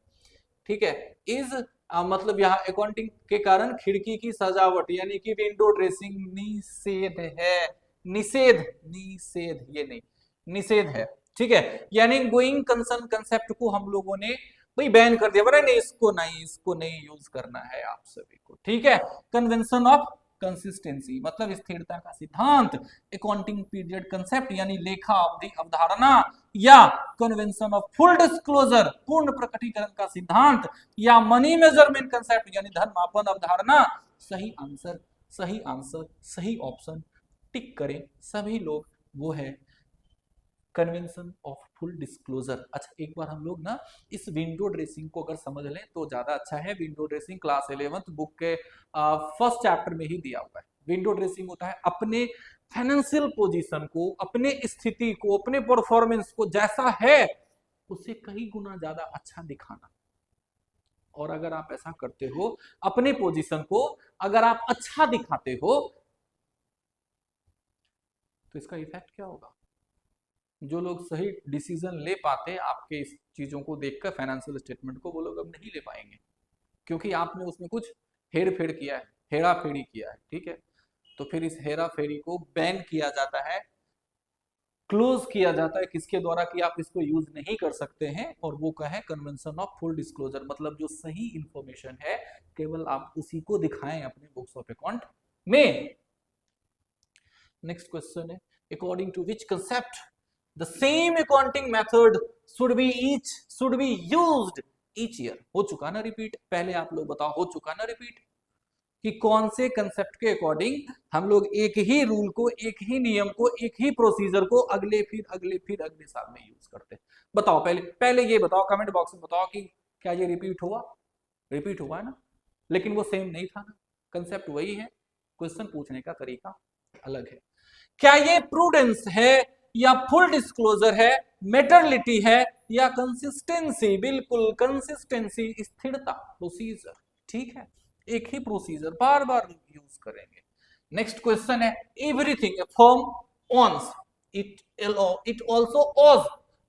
ठीक है। इज मतलब यहाँ अकाउंटिंग के कारण खिड़की की सजावट यानी कि विंडो ड्रेसिंग निषेध है, निषेध, निषेध ये नहीं, निषेध है, ठीक है। यानी गोइंग कंसर्न कंसेप्ट को हम लोगों ने भाई बैन कर दिया, नहीं इसको नहीं, इसको नहीं यूज करना है आप सभी को, ठीक है। कन्वेंशन ऑफ कंसिस्टेंसी मतलब स्थिरता का सिद्धांत, अकाउंटिंग पीरियड कंसेप्ट यानी लेखा अवधि अवधारणा, या कन्वेंशन ऑफ फुल डिस्क्लोजर पूर्ण प्रकटीकरण का सिद्धांत, या मनी मेजरमेंट कंसेप्ट यानी धन मापन अवधारणा? सही आंसर, सही आंसर, सही ऑप्शन टिक करें सभी लोग, वो है कन्वेंशन ऑफ फुल डिस्क्लोजर। अच्छा एक बार हम लोग ना इस विंडो ड्रेसिंग को अगर समझ लें तो ज्यादा अच्छा है। Window dressing class 11th book के फर्स्ट चैप्टर में ही दिया हुआ है। विंडो ड्रेसिंग होता है अपने फाइनेंशियल पोजीशन को, अपने स्थिति को, अपने परफॉर्मेंस को जैसा है उससे कई गुना ज्यादा अच्छा दिखाना, और अगर आप ऐसा करते हो, अपने पोजीशन को अगर आप अच्छा दिखाते हो, तो इसका इफेक्ट क्या होगा? जो लोग सही डिसीजन ले पाते आपके इस चीजों को देखकर, फाइनेंशियल स्टेटमेंट को, वो लोग अब नहीं ले पाएंगे, क्योंकि आपने उसमें कुछ हेर फेर किया है, हेरा फेरी किया है। ठीक है, तो फिर इस हेरा फेरी को बैन किया जाता है, क्लोज किया जाता है, किसके द्वारा कि आप इसको यूज नहीं कर सकते हैं, और वो क्या है? Convention of full disclosure. मतलब जो सही इंफॉर्मेशन है केवल आप उसी को दिखाएं अपने बुक्स ऑफ अकाउंट में। नेक्स्ट क्वेश्चन है, according to which concept the same accounting method should be used each year. हो चुका ना रिपीट? पहले आप लोग बताओ, हो चुका ना रिपीट कि कौन से कंसेप्ट के अकॉर्डिंग हम लोग एक ही रूल को, एक ही नियम को, एक ही प्रोसीजर को अगले साल में यूज करते हैं? बताओ, पहले ये बताओ, कमेंट बॉक्स में बताओ कि क्या ये रिपीट हुआ? रिपीट हुआ है ना, लेकिन वो सेम नहीं था ना, कंसेप्ट वही है, क्वेश्चन पूछने का तरीका अलग है। क्या ये प्रूडेंस है या फुल डिस्क्लोजर है, मेटरलिटी है या कंसिस्टेंसी? बिल्कुल कंसिस्टेंसी, स्थिरता, प्रोसीजर। ठीक है, एक ही प्रोसीजर बार बार यूज करेंगे। नेक्स्ट क्वेश्चन है, everything a firm owns it also owes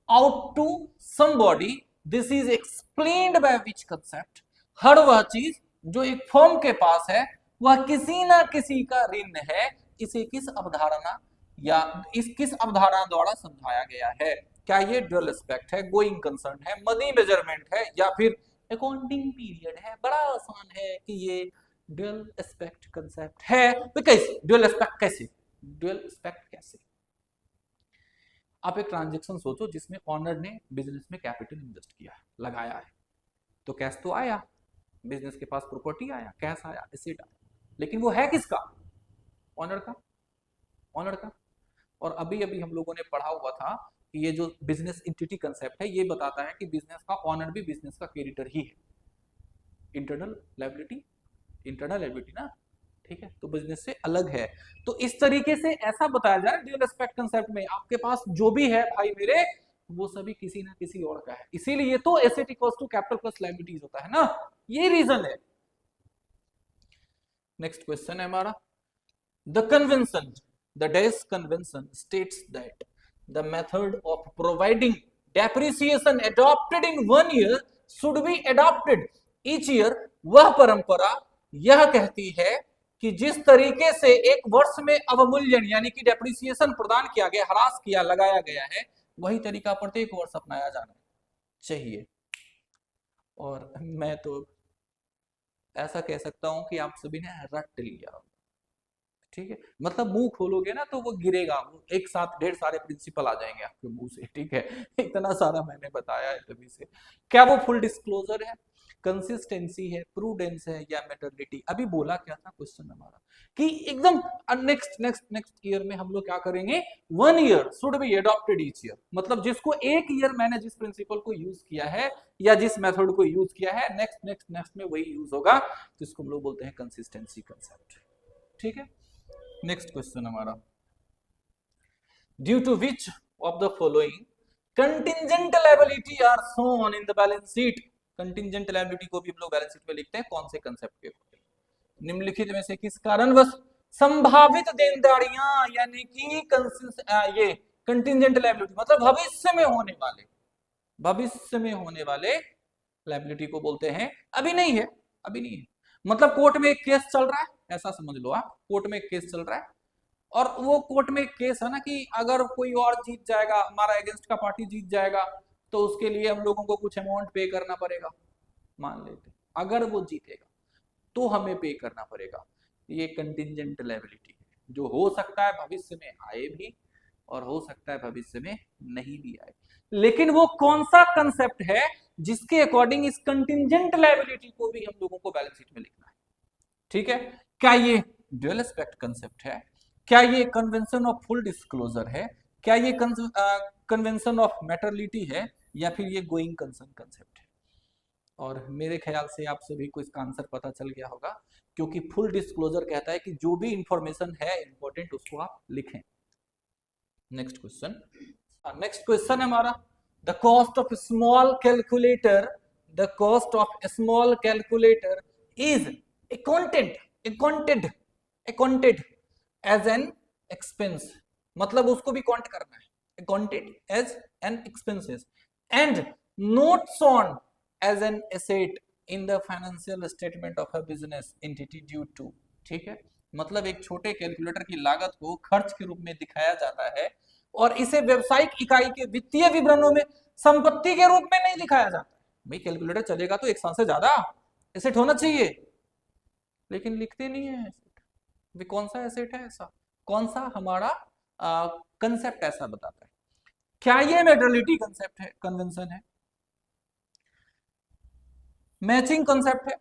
out to somebody, this is explained by which concept? हर वह चीज जो एक फर्म के पास है वह किसी ना किसी का ऋण है, इसे किस अवधारणा या किस अवधारणा द्वारा समझाया गया है? क्या ये ड्यूअल एस्पेक्ट है, गोइंग कंसर्न है, मनी मेजरमेंट है, या फिर अकाउंटिंग पीरियड है? बड़ा आसान है कि ये ड्यूअल एस्पेक्ट कंसेप्ट है। तो कैसे ड्यूअल एस्पेक्ट? कैसे ड्यूअल एस्पेक्ट कैसे? आप एक ट्रांजैक्शन सोचो जिसमें ऑनर ने बिजनेस में कैपिटल इन्वेस्ट किया, लगाया है, तो कैश तो आया, बिजनेस के पास प्रॉपर्टी आया, कैश आया, एसेट आया, लेकिन वो है किसका? ऑनर का, ऑनर का। और अभी अभी हम लोगों ने पढ़ा हुआ था कि ये जो बिजनेस एंटिटी कंसेप्ट है ये बताता है कि बिजनेस का ऑनर भी बिजनेस का क्रेडिटर ही है। इंटरनल लायबिलिटी ना, ठीक है, तो बिजनेस से अलग है। तो इस तरीके से ऐसा बताया जा रहा है ड्यूअल एस्पेक्ट कंसेप्ट में, आपके पास जो भी है भाई मेरे, वो सभी किसी ना किसी और का है, इसीलिए तो asset equals to capital plus liabilities होता है ना, ये रीजन है। नेक्स्ट क्वेश्चन है हमारा, the convention, the DAS convention states that the method of providing depreciation adopted in 1 year should be adopted each year। वह परंपरा यह कहती है कि जिस तरीके से एक वर्ष में अवमूल्यन यानी कि डेप्रिसिएशन प्रदान किया गया, ह्रास किया, लगाया गया है, वही तरीका प्रत्येक वर्ष अपनाया जाना चाहिए। और मैं तो ऐसा कह सकता हूं कि आप सभी ने रट लिया, ठीक है, मतलब मुंह खोलोगे ना तो वो गिरेगा, एक साथ ढेर सारे प्रिंसिपल आ जाएंगे आपके मुंह से, ठीक है, इतना सारा मैंने बताया है तभी से। क्या वो फुल डिस्क्लोजर है, कंसिस्टेंसी है, प्रूडेंस है, या मेटरलिटी? अभी बोला क्या था क्वेश्चन हमारा कि एकदम नेक्स्ट ईयर में हम लोग क्या करेंगे, 1 year should be adopted each year, मतलब जिसको एक ईयर मैंने जिस प्रिंसिपल को यूज किया है या जिस मेथड को यूज किया है, नेक्स्ट में वही यूज होगा, तो इसको हम लोग बोलते हैं कंसिस्टेंसी कंसेप्ट। ठीक है, नेक्स्ट क्वेश्चन हमारा, due to which of the following contingent liability are shown in the balance sheet? Contingent liability को भी हम लोग बैलेंस शीट में लिखते हैं, कौन से कंसेप्ट के अकॉर्डिंग? निम्नलिखित में से किस कारणवश संभावित देनदारियां यानी कि ये कंटिंजेंट लायबिलिटी मतलब भविष्य में होने वाले लायबिलिटी को बोलते हैं, अभी नहीं है, अभी नहीं है, मतलब कोर्ट में एक केस चल रहा है, ऐसा समझ लो आप, कोर्ट में एक केस चल रहा है, और वो कोर्ट में एक केस है ना कि अगर कोई और जीत जाएगा, हमारा अगेंस्ट का पार्टी जीत जाएगा, तो उसके लिए हम लोगों को कुछ अमाउंट पे करना पड़ेगा, मान लेते अगर वो जीतेगा तो हमें पे करना पड़ेगा। ये कंटिंजेंट लायबिलिटी है जो हो सकता है भविष्य में आए भी और हो सकता है भविष्य में नहीं भी आए, लेकिन वो कौन सा कंसेप्ट है जिसके अकॉर्डिंग इस कंटिंजेंट लायबिलिटी को भी हम लोगों को बैलेंस शीट में लिखना है? ठीक है, क्या ये ड्यूअल एस्पेक्ट कंसेप्ट है, क्या ये कन्वेंशन ऑफ फुल डिस्क्लोजर है, क्या ये कन्वेंशन ऑफ मेटरलिटी है, या फिर ये गोइंग कंसर्न कंसेप्ट है? और मेरे ख्याल से आप सभी को इसका आंसर पता चल गया होगा, क्योंकि फुल डिस्क्लोजर कहता है कि जो भी इंफॉर्मेशन है इंपॉर्टेंट उसको आप लिखें। नेक्स्ट क्वेश्चन है हमारा, the cost of small calculator the cost of small calculator is accounted as an expense, मतलब उसको भी काउंट करना है, accounted as an expenses and not on as an asset in the financial statement of a business entity due to, ठीक है, मतलब एक छोटे कैलकुलेटर की लागत को खर्च के रूप में दिखाया जाता है और इसे व्यवसायिक इकाई के वित्तीय विवरणों में संपत्ति के रूप में नहीं दिखाया जाता। भाई कैलकुलेटर चलेगा तो 1 साल से ज्यादा एसेट होना चाहिए, लेकिन लिखते नहीं है एसेट। वे कौन सा एसेट है ऐसा, कौन सा हमारा कंसेप्ट ऐसा बताता है? क्या ये मेटरलिटी कंसेप्ट है, कन्वेंशन है, मैचिंग कंसेप्ट है,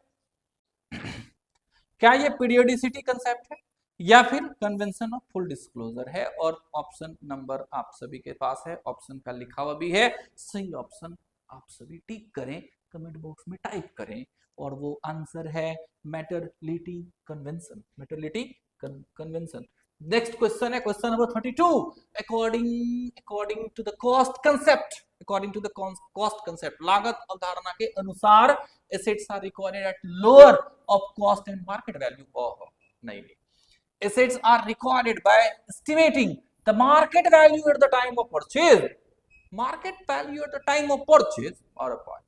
क्या ये पीरियोडिसिटी कंसेप्ट है, या फिर कन्वेंशन ऑफ फुल डिस्क्लोजर है? और ऑप्शन नंबर आप सभी के पास है, ऑप्शन का लिखा हुआ भी है, सही ऑप्शन आप सभी टिक करें, कमेंट बॉक्स में टाइप करें, और वो आंसर है materiality convention, materiality convention. Next question है question number 32, according to the cost concept, according to the cost concept, लागत अवधारणा के अनुसार assets are recorded at lower of cost and market value. Oh, नहीं, assets are recorded by estimating the market value at the time of purchase, market value at the time of purchase or a point.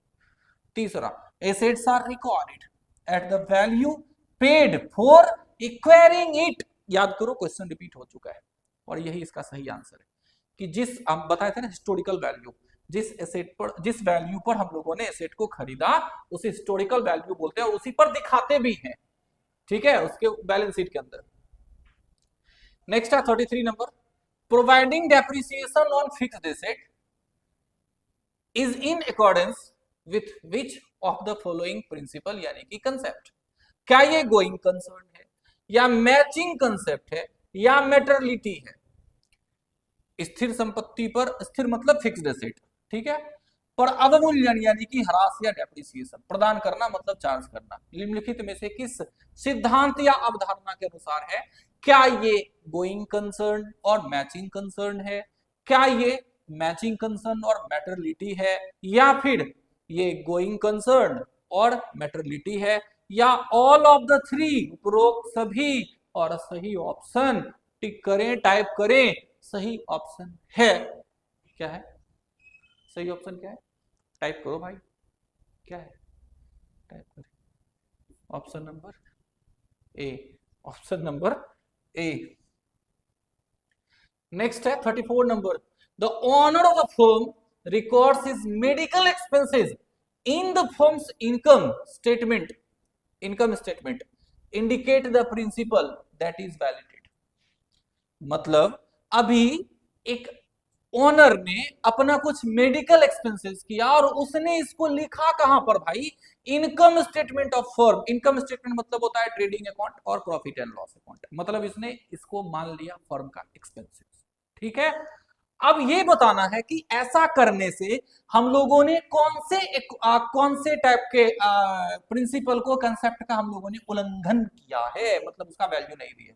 तीसरा, assets are recorded at the value paid for acquiring it. याद करो question repeat हो चुका है और यही इसका सही आंसर है कि जिस हम बताए थे ना हिस्टोरिकल वैल्यू, जिस एसेट पर, जिस वैल्यू पर हम लोगों ने एसेट को खरीदा उसे हिस्टोरिकल वैल्यू बोलते हैं और उसी पर दिखाते भी हैं, ठीक है, उसके बैलेंस शीट के अंदर। नेक्स्ट है 33 नंबर, providing depreciation on fixed asset is in accordance with which of the following principle, यानी कि कंसेप्ट। क्या ये गोइंग कंसर्न है, या मैचिंग कंसेप्ट है, या मेटरलिटी है? स्थिर संपत्ति पर, स्थिर मतलब फिक्स्ड एसेट, ठीक है, पर अवमूल्यन यानी कि ह्रास या डेप्रिसिएशन प्रदान करना मतलब चार्ज करना, निम्नलिखित में से किस सिद्धांत या अवधारणा के अनुसार है? क्या ये गोइंग कंसर्न और मैचिंग कंसर्न है, क्या ये मैचिंग कंसर्न और मेटरलिटी है, या फिर ये गोइंग कंसर्न और मेटरलिटी है, या ऑल ऑफ द थ्री, उपरोक्त सभी? और सही ऑप्शन टिक करें, टाइप करें, सही ऑप्शन है, क्या है सही ऑप्शन, क्या है टाइप करो भाई, क्या है टाइप करें, option number A, option number A. Next है 34 number, the owner of the firm records his medical expenses in the firm's income statement, income statement indicate the principle that is validated. मतलब अभी एक owner ने अपना कुछ medical expenses किया और उसने इसको लिखा कहां पर भाई? Income statement of firm. Income statement मतलब होता है ट्रेडिंग अकाउंट और प्रॉफिट एंड लॉस अकाउंट, मतलब इसने इसको मान लिया फर्म का एक्सपेंसेस, ठीक है। अब ये बताना है कि ऐसा करने से हम लोगों ने कौन से टाइप के प्रिंसिपल को, कंसेप्ट का हम लोगों ने उल्लंघन किया है, मतलब उसका वैल्यू नहीं दिया।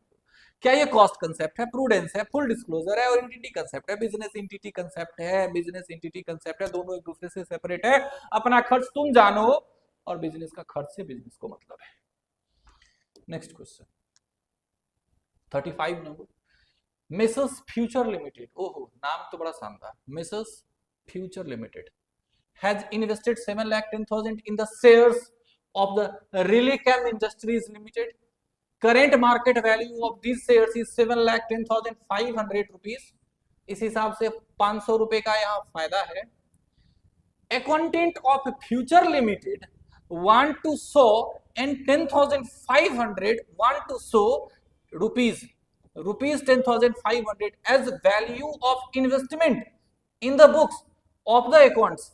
क्या ये कॉस्ट कंसेप्ट है, प्रूडेंस है, फुल डिस्क्लोजर है और एंटिटी कंसेप्ट है? बिजनेस एंटिटी कंसेप्ट है, बिजनेस एंटिटी कंसेप्ट है, दोनों एक दूसरे से सेपरेट है। अपना खर्च तुम जानो और बिजनेस का खर्च से बिजनेस को मतलब है। Next question 35 number, messrs future limited, ओहो नाम तो बड़ा शानदार, messrs future limited has invested 7,10,000 in the shares of the Rilicam Industries Limited. Current market value of these shares is 7,10,500 rupees. इस हिसाब से 500 रुपए का यहाँ फायदा है। Accountant of Future Limited want to show and 10,500 want to show rupees 10,500 as value of investment in the books of the accounts.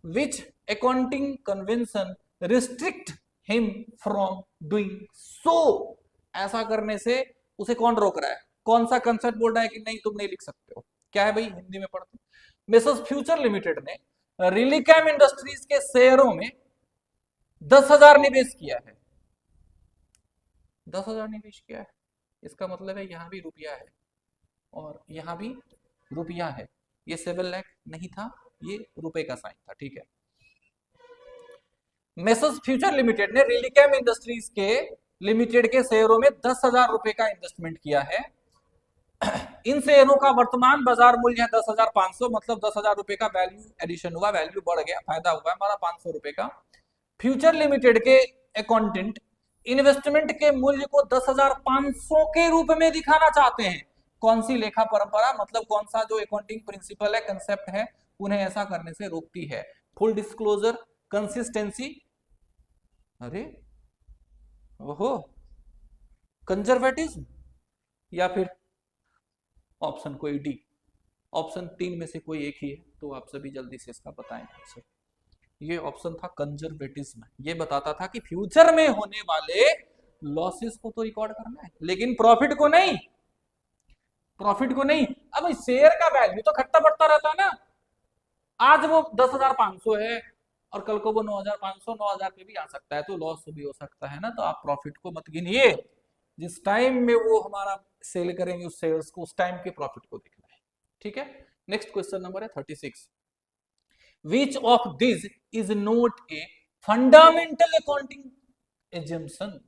Which accounting convention restrict him from doing so? ऐसा करने से उसे कौन रोक रहा है? कौन सा कंसेप्ट बोल रहा है कि नहीं तुम नहीं लिख सकते हो? क्या है भाई, हिंदी में पढ़ते। मेसर्स फ्यूचर लिमिटेड ने रिलिकैम इंडस्ट्रीज के शेयरों में 10,000 निवेश किया है, 10,000 निवेश किया है, इसका मतलब है यहां भी रुपया है और यहां भी रुपया है। ये 7 लाख नहीं था, ये रुपए का साइन था, ठीक है। मेसर्स फ्यूचर लिमिटेड ने रिलिकेम इंडस्ट्रीज के लिमिटेड के शेयरों में 10,000 रुपए का इन्वेस्टमेंट किया है। इन शेयरों का वर्तमान बाजार मूल्य है 10,500, मतलब 10,000 रुपए का वैल्यू एडिशन हुआ, वैल्यू बढ़ गया, फायदा हुआ हमारा 500 रुपए का। फ्यूचर लिमिटेड के अकाउंटेंट इन्वेस्टमेंट के मूल्य को 10,500 के रूप में दिखाना चाहते हैं। कौन सी लेखा परंपरा, मतलब कौन सा जो अकाउंटिंग प्रिंसिपल है, कंसेप्ट है, उन्हें ऐसा करने से रोकती है? फुल डिस्क्लोजर, कंसिस्टेंसी, अरे ओहो, कंजर्वेटिज्म, या फिर ऑप्शन कोई डी? ऑप्शन 3 में से कोई एक ही है, तो आप सभी जल्दी से इसका बताएं आंसर। ये ऑप्शन था कंजर्वेटिज्म। ये बताता था कि फ्यूचर में होने वाले लॉसेस को तो रिकॉर्ड करना है, लेकिन प्रॉफिट को नहीं, प्रॉफिट को नहीं। अब शेयर का वैल्यू तो घटता बढ़ता रहता है ना, आज वो 10,500 है और कल को वो 9,500 9,000 पे भी आ सकता है, तो लॉस भी हो सकता है ना। तो आप प्रॉफिट को मत गिनिए, जिस टाइम में वो हमारा सेल करेंगे उस शेयर्स को, उस टाइम के प्रॉफिट को देखना है, ठीक है। नेक्स्ट क्वेश्चन नंबर है 36। Which of this is not a fundamental accounting assumption?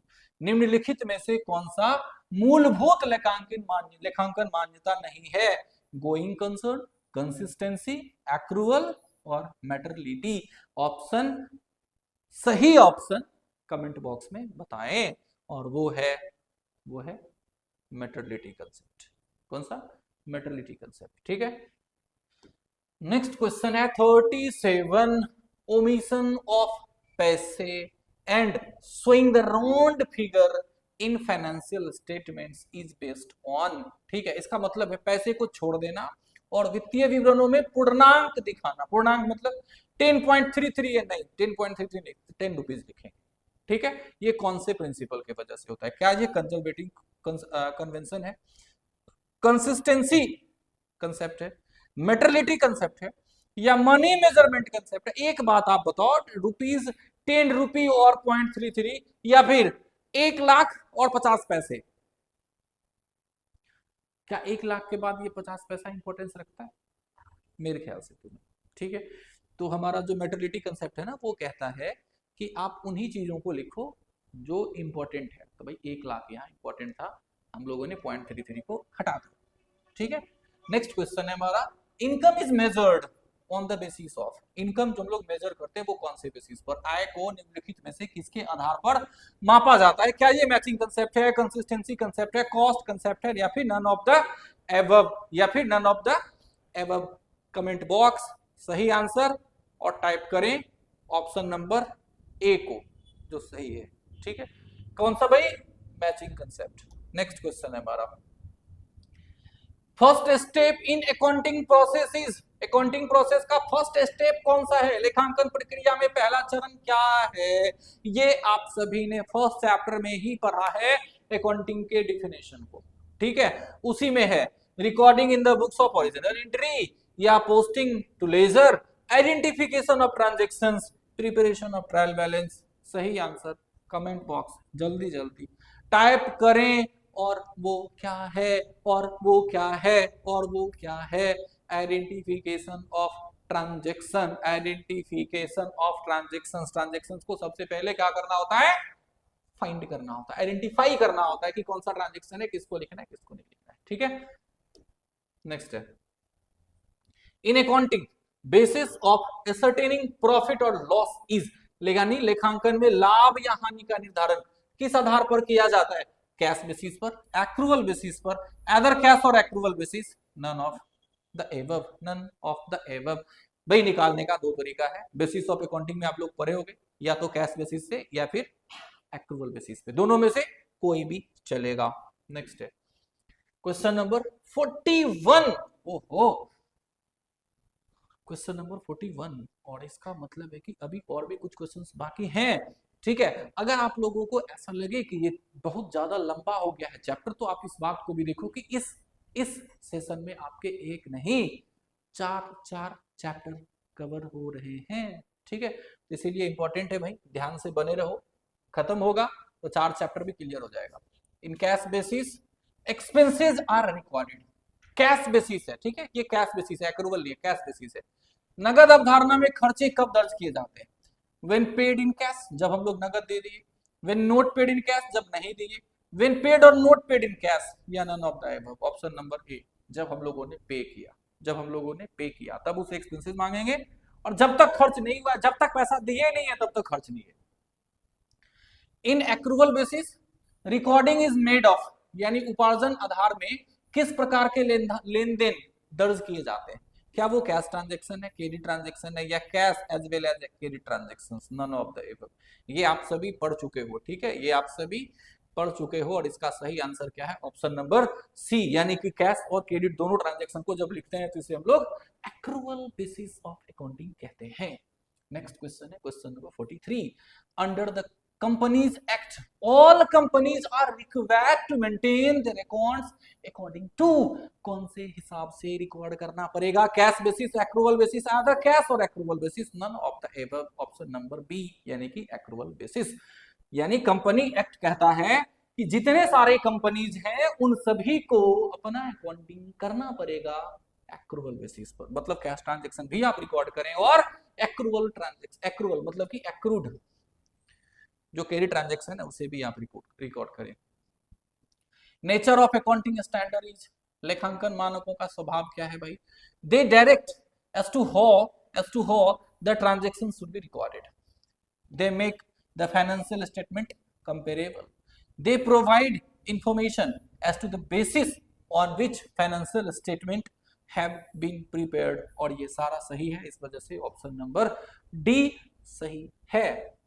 निम्नलिखित में से कौन सा मूलभूत लेखांकन मान्यता नहीं है? गोइंग कंसर्न, कंसिस्टेंसी, एक्रूवल और मैटरलिटी। ऑप्शन, सही ऑप्शन कमेंट बॉक्स में बताएं, और वो है मैटरलिटी कंसेप्ट। कौन सा? मैटरलिटी कंसेप्ट, ठीक है। नेक्स्ट क्वेश्चन है 37। ओमिशन ऑफ पैसे and showing the round figure in financial statements is based on. ठीक है, इसका मतलब है पैसे को छोड़ देना और वित्तीय विवरणों में पूर्णांक दिखाना। पूर्णांक मतलब 10.33 है, नहीं 10.33 नहीं, 10 रुपीज लिखेंगे, ठीक है। ये कौन से प्रिंसिपल के वजह से होता है? क्या ये कंजर्वेटिव कन्वेंशन है, कंसिस्टेंसी कंसेप्ट है, मेटरलिटी कंसेप्ट है, या मनी मेजरमेंट कंसेप्ट है? एक बात आप बताओ, रुपीज 10 रुपी और 0.33, या फिर 1,00,000 और 50 पैसे? क्या 1,00,000 के बाद ये 50 पैसा इंपॉर्टेंस रखता है? मेरे ख्याल से तो नहीं, ठीक है। तो हमारा जो मेटरलिटी कंसेप्ट है ना, वो कहता है कि आप उन्हीं चीजों को लिखो जो इंपॉर्टेंट है। तो भाई 1,00,000 यहाँ इंपॉर्टेंट था, हम लोगों ने 0.33 को हटा दिया, ठीक है। नेक्स्ट क्वेश्चन है हमारा, income is measured on the basis of. Income जो हम लोग मेजर करते हैं वो कौन से बेसिस पर? आय को निम्नलिखित में से किसके आधार पर मापा जाता है? क्या ये मैचिंग कंसेप्ट है, कंसिस्टेंसी कंसेप्ट है, कॉस्ट कंसेप्ट है, या फिर नन ऑफ द एबव, या फिर none of the above? Comment box सही आंसर और टाइप करें ऑप्शन नंबर ए को, जो सही है, ठीक है। कौन सा भाई? Matching concept. नेक्स्ट क्वेश्चन है हमारा, first step in accounting process is. Accounting process का फर्स्ट स्टेप कौन सा है? लेखांकन प्रक्रिया में पहला चरण क्या है? ये आप सभी ने फर्स्ट चैप्टर में ही पढ़ा है अकाउंटिंग के डिफिनेशन को, ठीक है। उसी में है recording in the books of original entry, या posting to ledger, identification of transactions, preparation of trial balance. सही आंसर कमेंट बॉक्स जल्दी जल्दी टाइप करें, और वो क्या है, और वो क्या है, और वो क्या है? Identification of transaction, identification of transactions. Transactions को सबसे पहले क्या करना होता है? फाइंड करना होता है, आइडेंटिफाई करना होता है कि कौन सा ट्रांजैक्शन है, किसको लिखना है, किसको नहीं लिखना है, ठीक है। नेक्स्ट है, in accounting basis of ascertaining profit और लॉस इज। यानी लेखांकन में लाभ या हानि का निर्धारण किस आधार पर किया जाता है? कैश बेसिस पर, एक्रूवल बेसिस पर, अदर कैश और accrual basis, none of the above, none of the above. भाई निकालने का दो तरीका है, बेसिस ऑफ अकाउंटिंग में आप लोग पढ़े होंगे, या तो कैश बेसिस से या फिर एक्रूवल बेसिस पे, दोनों में से कोई भी चलेगा। नेक्स्ट है क्वेश्चन नंबर 41। ओहो, क्वेश्चन नंबर 41, और इसका मतलब है कि अभी और भी कुछ क्वेश्चंस बाकी हैं, ठीक है। अगर आप लोगों को ऐसा लगे कि ये बहुत ज्यादा लंबा हो गया है चैप्टर, तो आप इस बात को भी देखो कि इस सेशन में आपके एक नहीं 4 चैप्टर कवर हो रहे हैं, ठीक है। इसीलिए इंपॉर्टेंट है भाई, ध्यान से बने रहो, खत्म होगा तो 4 चैप्टर भी क्लियर हो जाएगा। In cash basis expenses are recorded, cash basis है, ठीक है, ये कैश बेसिस है, एक्रूवल नहीं है, कैश बेसिस है। नगद अवधारणा में खर्चे कब दर्ज किए जाते हैं? व्हेन पेड इन कैश, जब हम लोग नगद दे दिए, when not paid in cash, जब नहीं दिए, व्हेन पेड और नोट पेड इन कैश, या none of the above. Option number A, जब हम लोगों ने पे किया, जब हम लोगों ने पे किया तब उसे एक्सपेंसेस मांगेंगे, और जब तक खर्च नहीं हुआ, जब तक पैसा दिए नहीं है तब तक खर्च नहीं है। In accrual basis recording is made of, यानी उपार्जन आधार में किस प्रकार के लेन देन दर्ज किए जाते हैं? क्या वो कैश ट्रांजैक्शन है, क्रेडिट ट्रांजैक्शन है, या cash as well as credit transactions? None of the above. ये आप सभी पढ़ चुके हो, ठीक है, ये आप सभी पढ़ चुके हो, और इसका सही आंसर क्या है? ऑप्शन नंबर सी, यानी कि कैश और क्रेडिट दोनों ट्रांजैक्शन को जब लिखते हैं तो इसे हम लोग एक्रूवल बेसिस ऑफ अकाउंटिंग कहते हैं। नेक्स्ट क्वेश्चन है question number 43। Under the Companies Act, all companies are required to maintain their accounts according to, कौन से हिसाब से रिकॉर्ड करना पड़ेगा? कैश बेसिस, एक्रूवल बेसिस, आधा कैश और accrual basis, none of the above. Option number B, यानी कि एक्रूवल बेसिस। यानी कंपनी एक्ट कहता है कि जितने सारे कंपनीज हैं उन सभी को अपना अकाउंटिंग करना पड़ेगा एक्रूवल बेसिस पर, मतलब कैश ट्रांजेक्शन भी आप रिकॉर्ड करें और एक्रूवल ट्रांजेक्शन, एक्रूवल मतलब कि एक्रूड जो क्रेडिट ट्रांजैक्शन है उसे भी आप रिकॉर्ड करें। Nature of accounting standard is, लेखांकन मानकों का स्वभाव क्या है भाई? They direct as to how the transaction should be recorded, they make the financial statement comparable, they provide information as to the basis on which financial statement have been prepared, और ये सारा सही है, इस वजह से ऑप्शन नंबर डी सही है।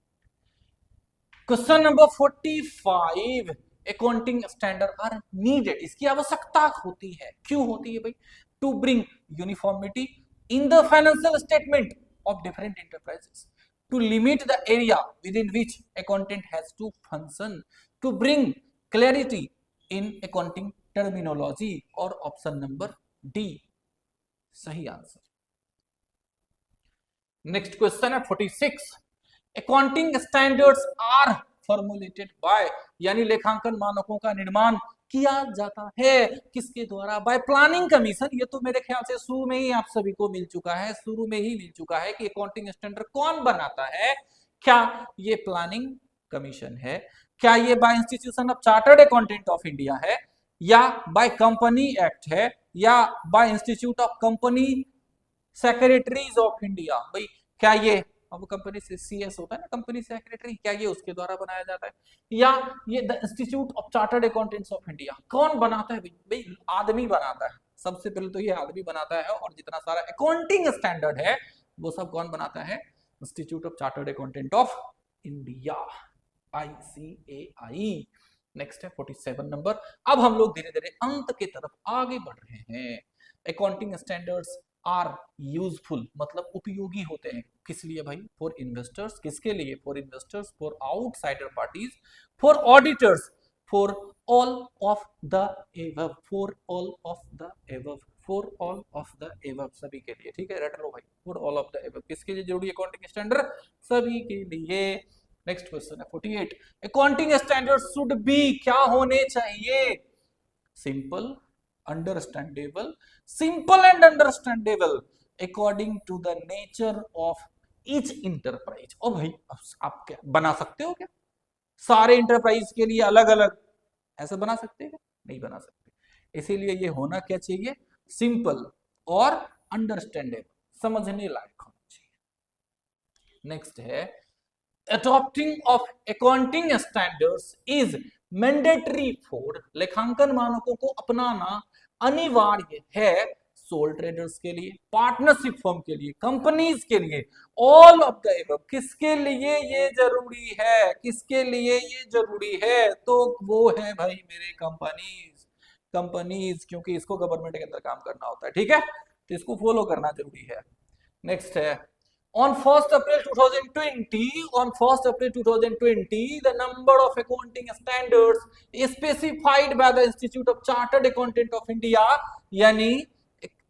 Question number 45, accounting standard are needed, इसकी आवश्यकता होती है, क्यों होती है भाई? To bring uniformity in the financial statement of different enterprises, to limit the area within which accountant has to function, to bring clarity in accounting terminology, और option number D सही आंसर। नेक्स्ट क्वेश्चन है 46, accounting standards are formulated by, यानी लेखांकन मानकों का निर्माण किया जाता है किसके द्वारा? Bye planning commission. ये तो मेरे ख्याल से शुरू में ही आप सभी को मिल चुका है, शुरू में ही मिल चुका है कि अकाउंटिंग स्टैंडर्ड कौन बनाता है। क्या ये प्लानिंग कमीशन है? क्या ये by institution of chartered accountant of India है, या बाय कंपनी एक्ट है, या by institute of company secretaries of India? भाई क्या ये, अब कंपनी से सीएस होता है ना, कंपनी सेक्रेटरी, क्या ये उसके द्वारा बनाया जाता है, या ये the institute of chartered accountants of India? कौन बनाता है भाई? आदमी बनाता है, सबसे पहले तो ये आदमी बनाता है, और जितना सारा अकाउंटिंग स्टैंडर्ड है वो सब कौन बनाता है? Institute of chartered accountant of India, ICAI। Next है 47 नंबर। अब हम लोग धीरे धीरे अंत की तरफ आगे बढ़ रहे हैं। अकाउंटिंग स्टैंडर्ड्स आर यूजफुल, मतलब उपयोगी होते हैं, किस लिए भाई? फॉर इन्वेस्टर्स, किसके लिए? For investors, for outsider parties, four auditors, for all of the above, for all of the above, for all of the above, सभी के लिए, ठीक है, रट लो भाई, for all of the above किसके लिए जरूरी? अकाउंटिंग स्टैंडर्ड सभी के लिए। नेक्स्ट क्वेश्चन है 48, अकाउंटिंग स्टैंडर्ड शुड बी, क्या होने चाहिए? Simple, understandable, simple and understandable according to the nature of each enterprise. ओ भाई आप क्या बना सकते हो क्या सारे इंटरप्राइज के लिए अलग अलग? ऐसा बना सकते हैं क्या? नहीं बना सकते। इसीलिए ये होना क्या चाहिए? सिंपल और अंडरस्टैंडेबल, समझने लायक होना चाहिए। नेक्स्ट है adopting of accounting standards is mandatory for, लेखांकन मानकों को अपनाना अनिवार्य है सोल ट्रेडर्स के लिए, पार्टनरशिप फर्म के लिए, कंपनीज के लिए, ऑल ऑफ द एबव। किसके लिए ये जरूरी है? किसके लिए ये जरूरी है? तो वो है भाई मेरे कंपनीज, कंपनीज, क्योंकि इसको गवर्नमेंट के अंदर काम करना होता है, ठीक है, तो इसको फॉलो करना जरूरी है। नेक्स्ट है On 1st April 2020, the number of accounting standards specified by the Institute of Chartered Accountant of India, यानी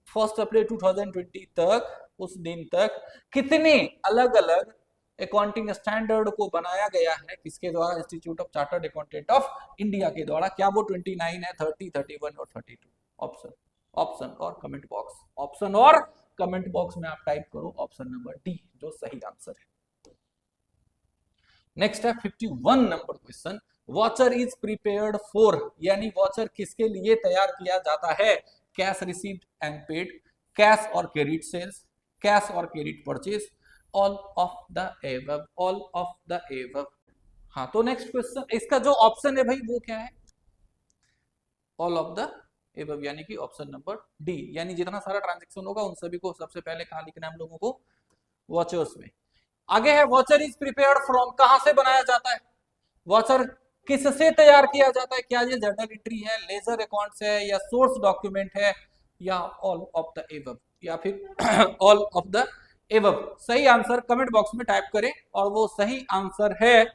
1 अप्रैल 2020 तक, उस दिन तक कितने अलग अलग अकाउंटिंग स्टैंडर्ड को बनाया गया है? किसके द्वारा? Institute of chartered accountant of India के द्वारा। क्या वो 29 है, 30, 31 और 32? ऑप्शन, ऑप्शन और कमेंट बॉक्स, ऑप्शन और कमेंट बॉक्स में आप टाइप करो ऑप्शन नंबर डी जो सही आंसर है। नेक्स्ट है 51 number question, watcher is prepared for, यानी वॉचर किसके लिए तैयार किया जाता है? Cash received and paid, cash और क्रेडिट सेल्स, कैश और credit purchase, all of the above, all of the above. हाँ, तो नेक्स्ट क्वेश्चन, इसका जो ऑप्शन है भाई वो क्या है? ऑल ऑफ द एबव, यानी कि ऑप्शन नंबर डी, यानी जितना सारा ट्रांजेक्शन होगा उन सभी को सबसे पहले कहां लिखना है हम लोगों को? वॉचर्स में। आगे है वॉचर इज प्रिपेयर्ड फ्रॉम, कहां से बनाया जाता है? वॉचर किससे तैयार किया जाता है? क्या ये जर्नल एंट्री है, लेजर अकाउंट्स है, या सोर्स डॉक्यूमेंट है, या ऑल ऑफ द एबव, या फिर ऑल ऑफ द एबव? सही आंसर कमेंट बॉक्स में टाइप करें, और वो सही आंसर है,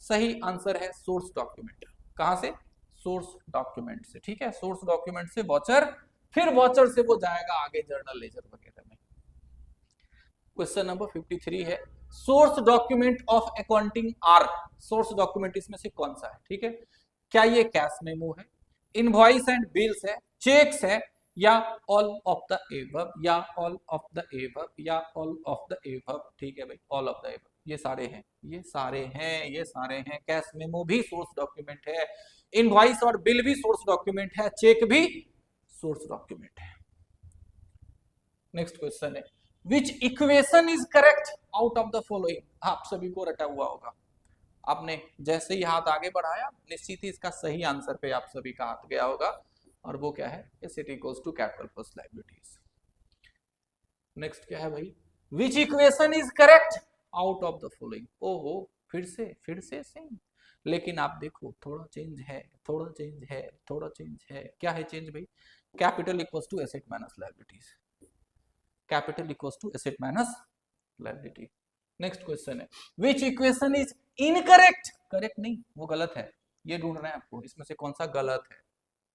सही आंसर है सोर्स डॉक्यूमेंट। कहां से? सोर्स डॉक्यूमेंट से, ठीक है, सोर्स डॉक्यूमेंट से वॉचर, फिर वॉचर से वो जाएगा आगे जर्नल लेजर वगैरह में। क्वेश्चन नंबर 53 है, source document of accounting are, source document इसमें से कौन सा है? ठीक है, क्या ये कैश मेमो है, इनवॉइस एंड बिल्स है, चेक्स है, या ऑल ऑफ द एबव, या ऑल ऑफ द एबव, या ऑल ऑफ द एबव? ठीक है भाई, ऑल ऑफ द एबव, ये सारे हैं, ये सारे हैं, ये सारे हैं। कैश मेमो भी सोर्स डॉक्यूमेंट है, इनवॉइस और बिल भी सोर्स डॉक्यूमेंट है, चेक भी सोर्स डॉक्यूमेंट है। नेक्स्ट क्वेश्चन है, which equation is correct out of the following? आप सभी को रटा हुआ होगा, आपने जैसे ही हाथ आगे बढ़ाया निश्चित ही इसका सही आंसर पे आप सभी का हाथ गया होगा, और वो क्या है? Asset equals to capital plus liabilities. Next क्या है भाई? Which equation is correct out of the following? ओहो, फिर से सेम, लेकिन आप देखो थोड़ा चेंज है, थोड़ा चेंज है, थोड़ा चेंज है। क्या है चेंज भाई? Capital equals to asset minus liabilities, capital equals to asset minus liability. Next question है, which equation is incorrect? Correct नहीं, वो गलत है, ये ढूंढना है आपको, इसमें से कौन सा गलत है।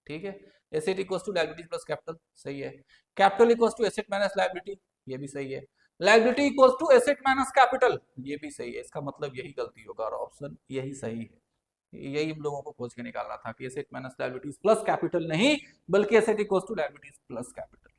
ठीक है, asset equals to liability plus capital, सही है। Capital equals to asset minus liability, ये भी सही है। Liability equals to asset minus capital, ये भी सही है। इसका मतलब यही गलती होगा, और ऑप्शन यही सही है। यही हम लोगों को खोज के निकालना था कि asset minus liabilities plus capital नहीं, बल्कि asset equals to liabilities plus capital.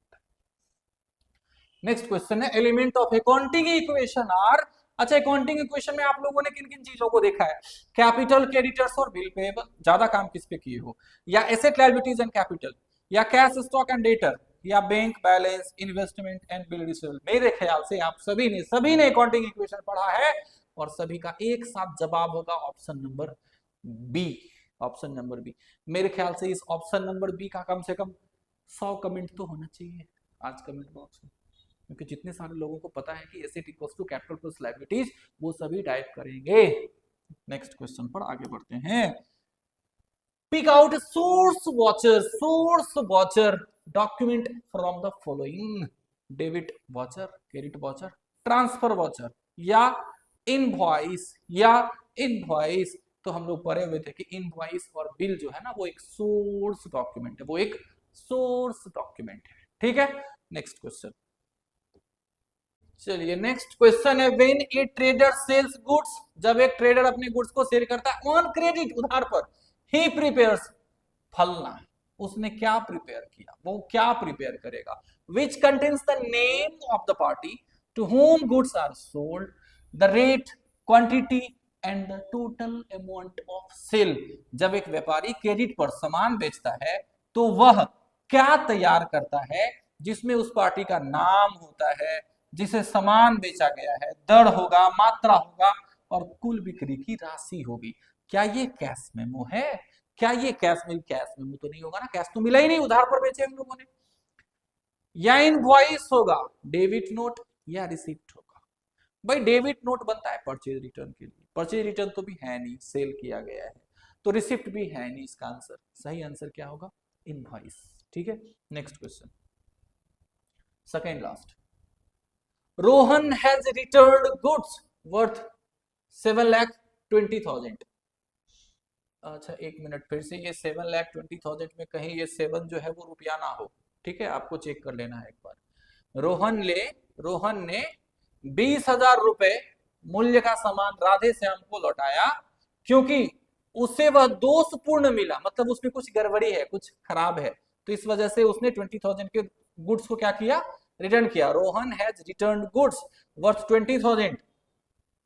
Next question है, element of accounting equation are. अच्छा, अकाउंटिंग इक्वेशन में आप लोगों ने किन किन चीजों को देखा है? कैपिटल, क्रेडिटर्स और बिल पेएबल। ज्यादा काम किस पे किए हो? या एसेट लायबिलिटीज एंड कैपिटल, या कैश स्टॉक एंड डेटर, या bank balance, investment and bill receivable? मेरे ख्याल से आप सभी ने अकाउंटिंग इक्वेशन पढ़ा है, और सभी का एक साथ जवाब होगा option number B. Option number B, मेरे ख्याल से इस ऑप्शन नंबर बी का कम से कम 100 कमेंट तो होना चाहिए आज कमेंट बॉक्स में, क्योंकि जितने सारे लोगों को पता है कि asset equals to capital plus liabilities, वो सभी टाइप करेंगे। नेक्स्ट क्वेश्चन पर आगे बढ़ते हैं। Pick out source voucher document from the following: debit voucher, credit voucher, transfer voucher, या इनवॉइस, या इनवॉइस। तो हम लोग पढ़े हुए थे कि इनवॉइस और बिल जो है ना, वो एक सोर्स डॉक्यूमेंट है, वो एक सोर्स डॉक्यूमेंट है। ठीक है, नेक्स्ट क्वेश्चन। चलिए, नेक्स्ट क्वेश्चन है, when a trader sells goods, जब एक ट्रेडर अपने गुड्स को सेल करता है ऑन क्रेडिट, उधार पर, ही प्रिपेयर्स फलना, उसने क्या प्रिपेयर किया, वो क्या प्रिपेयर करेगा? Which contains the name of the party to whom goods are sold, the rate, quantity and the total amount of sale. जब एक व्यापारी क्रेडिट पर सामान बेचता है तो वह क्या तैयार करता है, जिसमें उस पार्टी का नाम होता है, जिसे सामान बेचा गया है, दर होगा, मात्रा होगा, और कुल बिक्री की राशि होगी। क्या ये कैश मेमो है? क्या ये कैश मेमो तो नहीं होगा ना, कैश तो मिला ही नहीं, उधार पर बेचे हम लोगों ने। या इनवॉइस होगा, डेबिट नोट, या रिसिप्ट होगा। भाई डेबिट नोट बनता है परचेज रिटर्न के लिए, परचेज रिटर्न तो भी है नहीं, सेल किया गया है, तो रिसिप्ट भी है नहीं। इसका आंसर, सही आंसर क्या होगा? इनवॉइस। ठीक है, next question, second last. Rohan has returned goods worth 7,20,000। अच्छा, एक मिनट, फिर से ये 7,20,000 में कहीं ये 7 जो है वो रुपया ना हो। ठीक है, आपको चेक कर लेना है एक बार। रोहन ने 20,000 रुपए मूल्य का सामान राधे श्याम को लौटाया, क्योंकि उसे वह दोषपूर्ण मिला, मतलब उसमें कुछ गड़बड़ी है, कुछ खराब है, तो इस वजह से उसने 20,000 के गुड्स को क्या किया? रिटर्न किया। Rohan has returned goods worth 20,000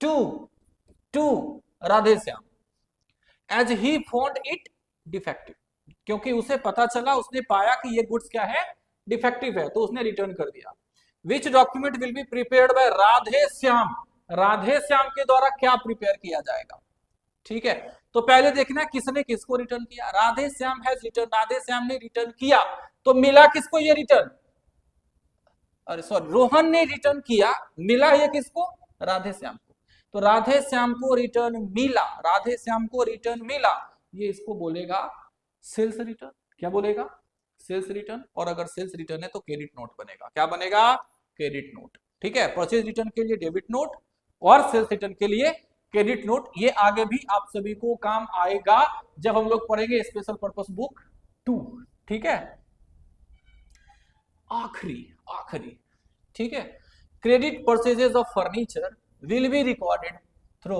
to Radhe Shyam, as he found it defective, क्योंकि उसे पता चला, उसने पाया कि ये गुड्स क्या है, डिफेक्टिव है, तो उसने रिटर्न कर दिया। Which document will be prepared by Radhe Shyam, Radhe Shyam के द्वारा क्या प्रिपेयर किया जाएगा, ठीक है। तो पहले देखना किसने किसको रिटर्न किया, राधे श्याम हैज रिटर्न, राधे श्याम ने रिटर्न किया, तो मिला किसको ये रिटर्न, अरे सॉरी रोहन ने रिटर्न किया, मिला ये किसको, राधे श्याम को, तो राधे श्याम को रिटर्न मिला, राधे श्याम को रिटर्न मिला, ये इसको बोलेगा सेल्स रिटर्न, क्या बोलेगा, सेल्स रिटर्न। और अगर सेल्स रिटर्न है तो क्रेडिट नोट बनेगा, क्या बनेगा, क्रेडिट नोट, ठीक है। परचेज रिटर्न के लिए डेबिट नोट और सेल्स रिटर्न के लिए क्रेडिट नोट, ये आगे भी आप सभी को काम आएगा जब हम लोग पढ़ेंगे स्पेशल पर्पस बुक 2, ठीक है। आखिरी आखिरी, ठीक है, credit purchases of furniture will be recorded through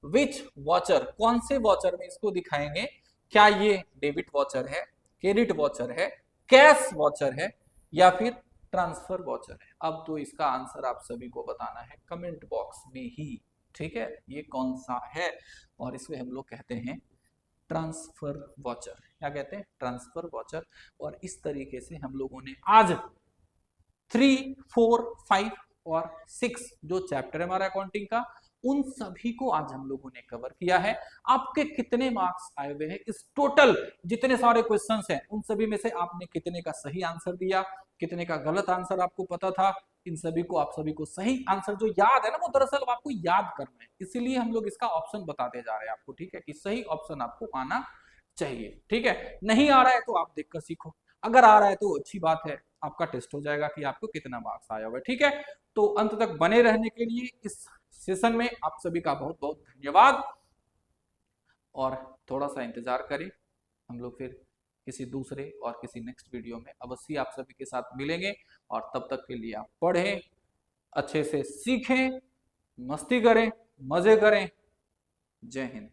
which watcher, कौन से वॉचर में इसको दिखाएंगे, क्या ये डेबिट वॉचर है, क्रेडिट वॉचर है, कैश वॉचर है, या फिर ट्रांसफर वॉचर है। अब तो इसका आंसर आप सभी को बताना है कमेंट बॉक्स में ही, ठीक है, ये कौन सा है, और इसमें हम लोग कहते हैं ट्रांसफर वॉचर, क्या कहते हैं, ट्रांसफर वॉचर। और इस तरीके से हम लोगों ने आज 3, 4, 5 और 6 जो चैप्टर है हमारा अकाउंटिंग का, उन सभी को आज हम लोगों ने कवर किया है। आपके कितने मार्क्स आए हुए हैं, इस टोटल जितने सारे क्वेश्चंस हैं उन सभी में से आपने कितने का सही आंसर दिया, कितने का गलत आंसर आपको पता था, इन सभी को आप सभी को सही आंसर जो याद है ना, वो दरअसल आपको याद करना है, इसीलिए हम लोग इसका ऑप्शन बताते जा रहे हैं आपको, ठीक है, कि सही ऑप्शन आपको आना चाहिए, ठीक है। नहीं आ रहा है तो आप देखकर सीखो, अगर आ रहा है तो अच्छी बात है, आपका टेस्ट हो जाएगा कि आपको कितना मार्क्स आया हुआ है, ठीक है। तो अंत तक बने रहने के लिए इस सेशन में आप सभी का बहुत बहुत धन्यवाद, और थोड़ा सा इंतजार करें, हम लोग फिर किसी दूसरे और किसी नेक्स्ट वीडियो में अवश्य आप सभी के साथ मिलेंगे, और तब तक के लिए आप पढ़ें, अच्छे से सीखें, मस्ती करें, मजे करें। जय हिंद।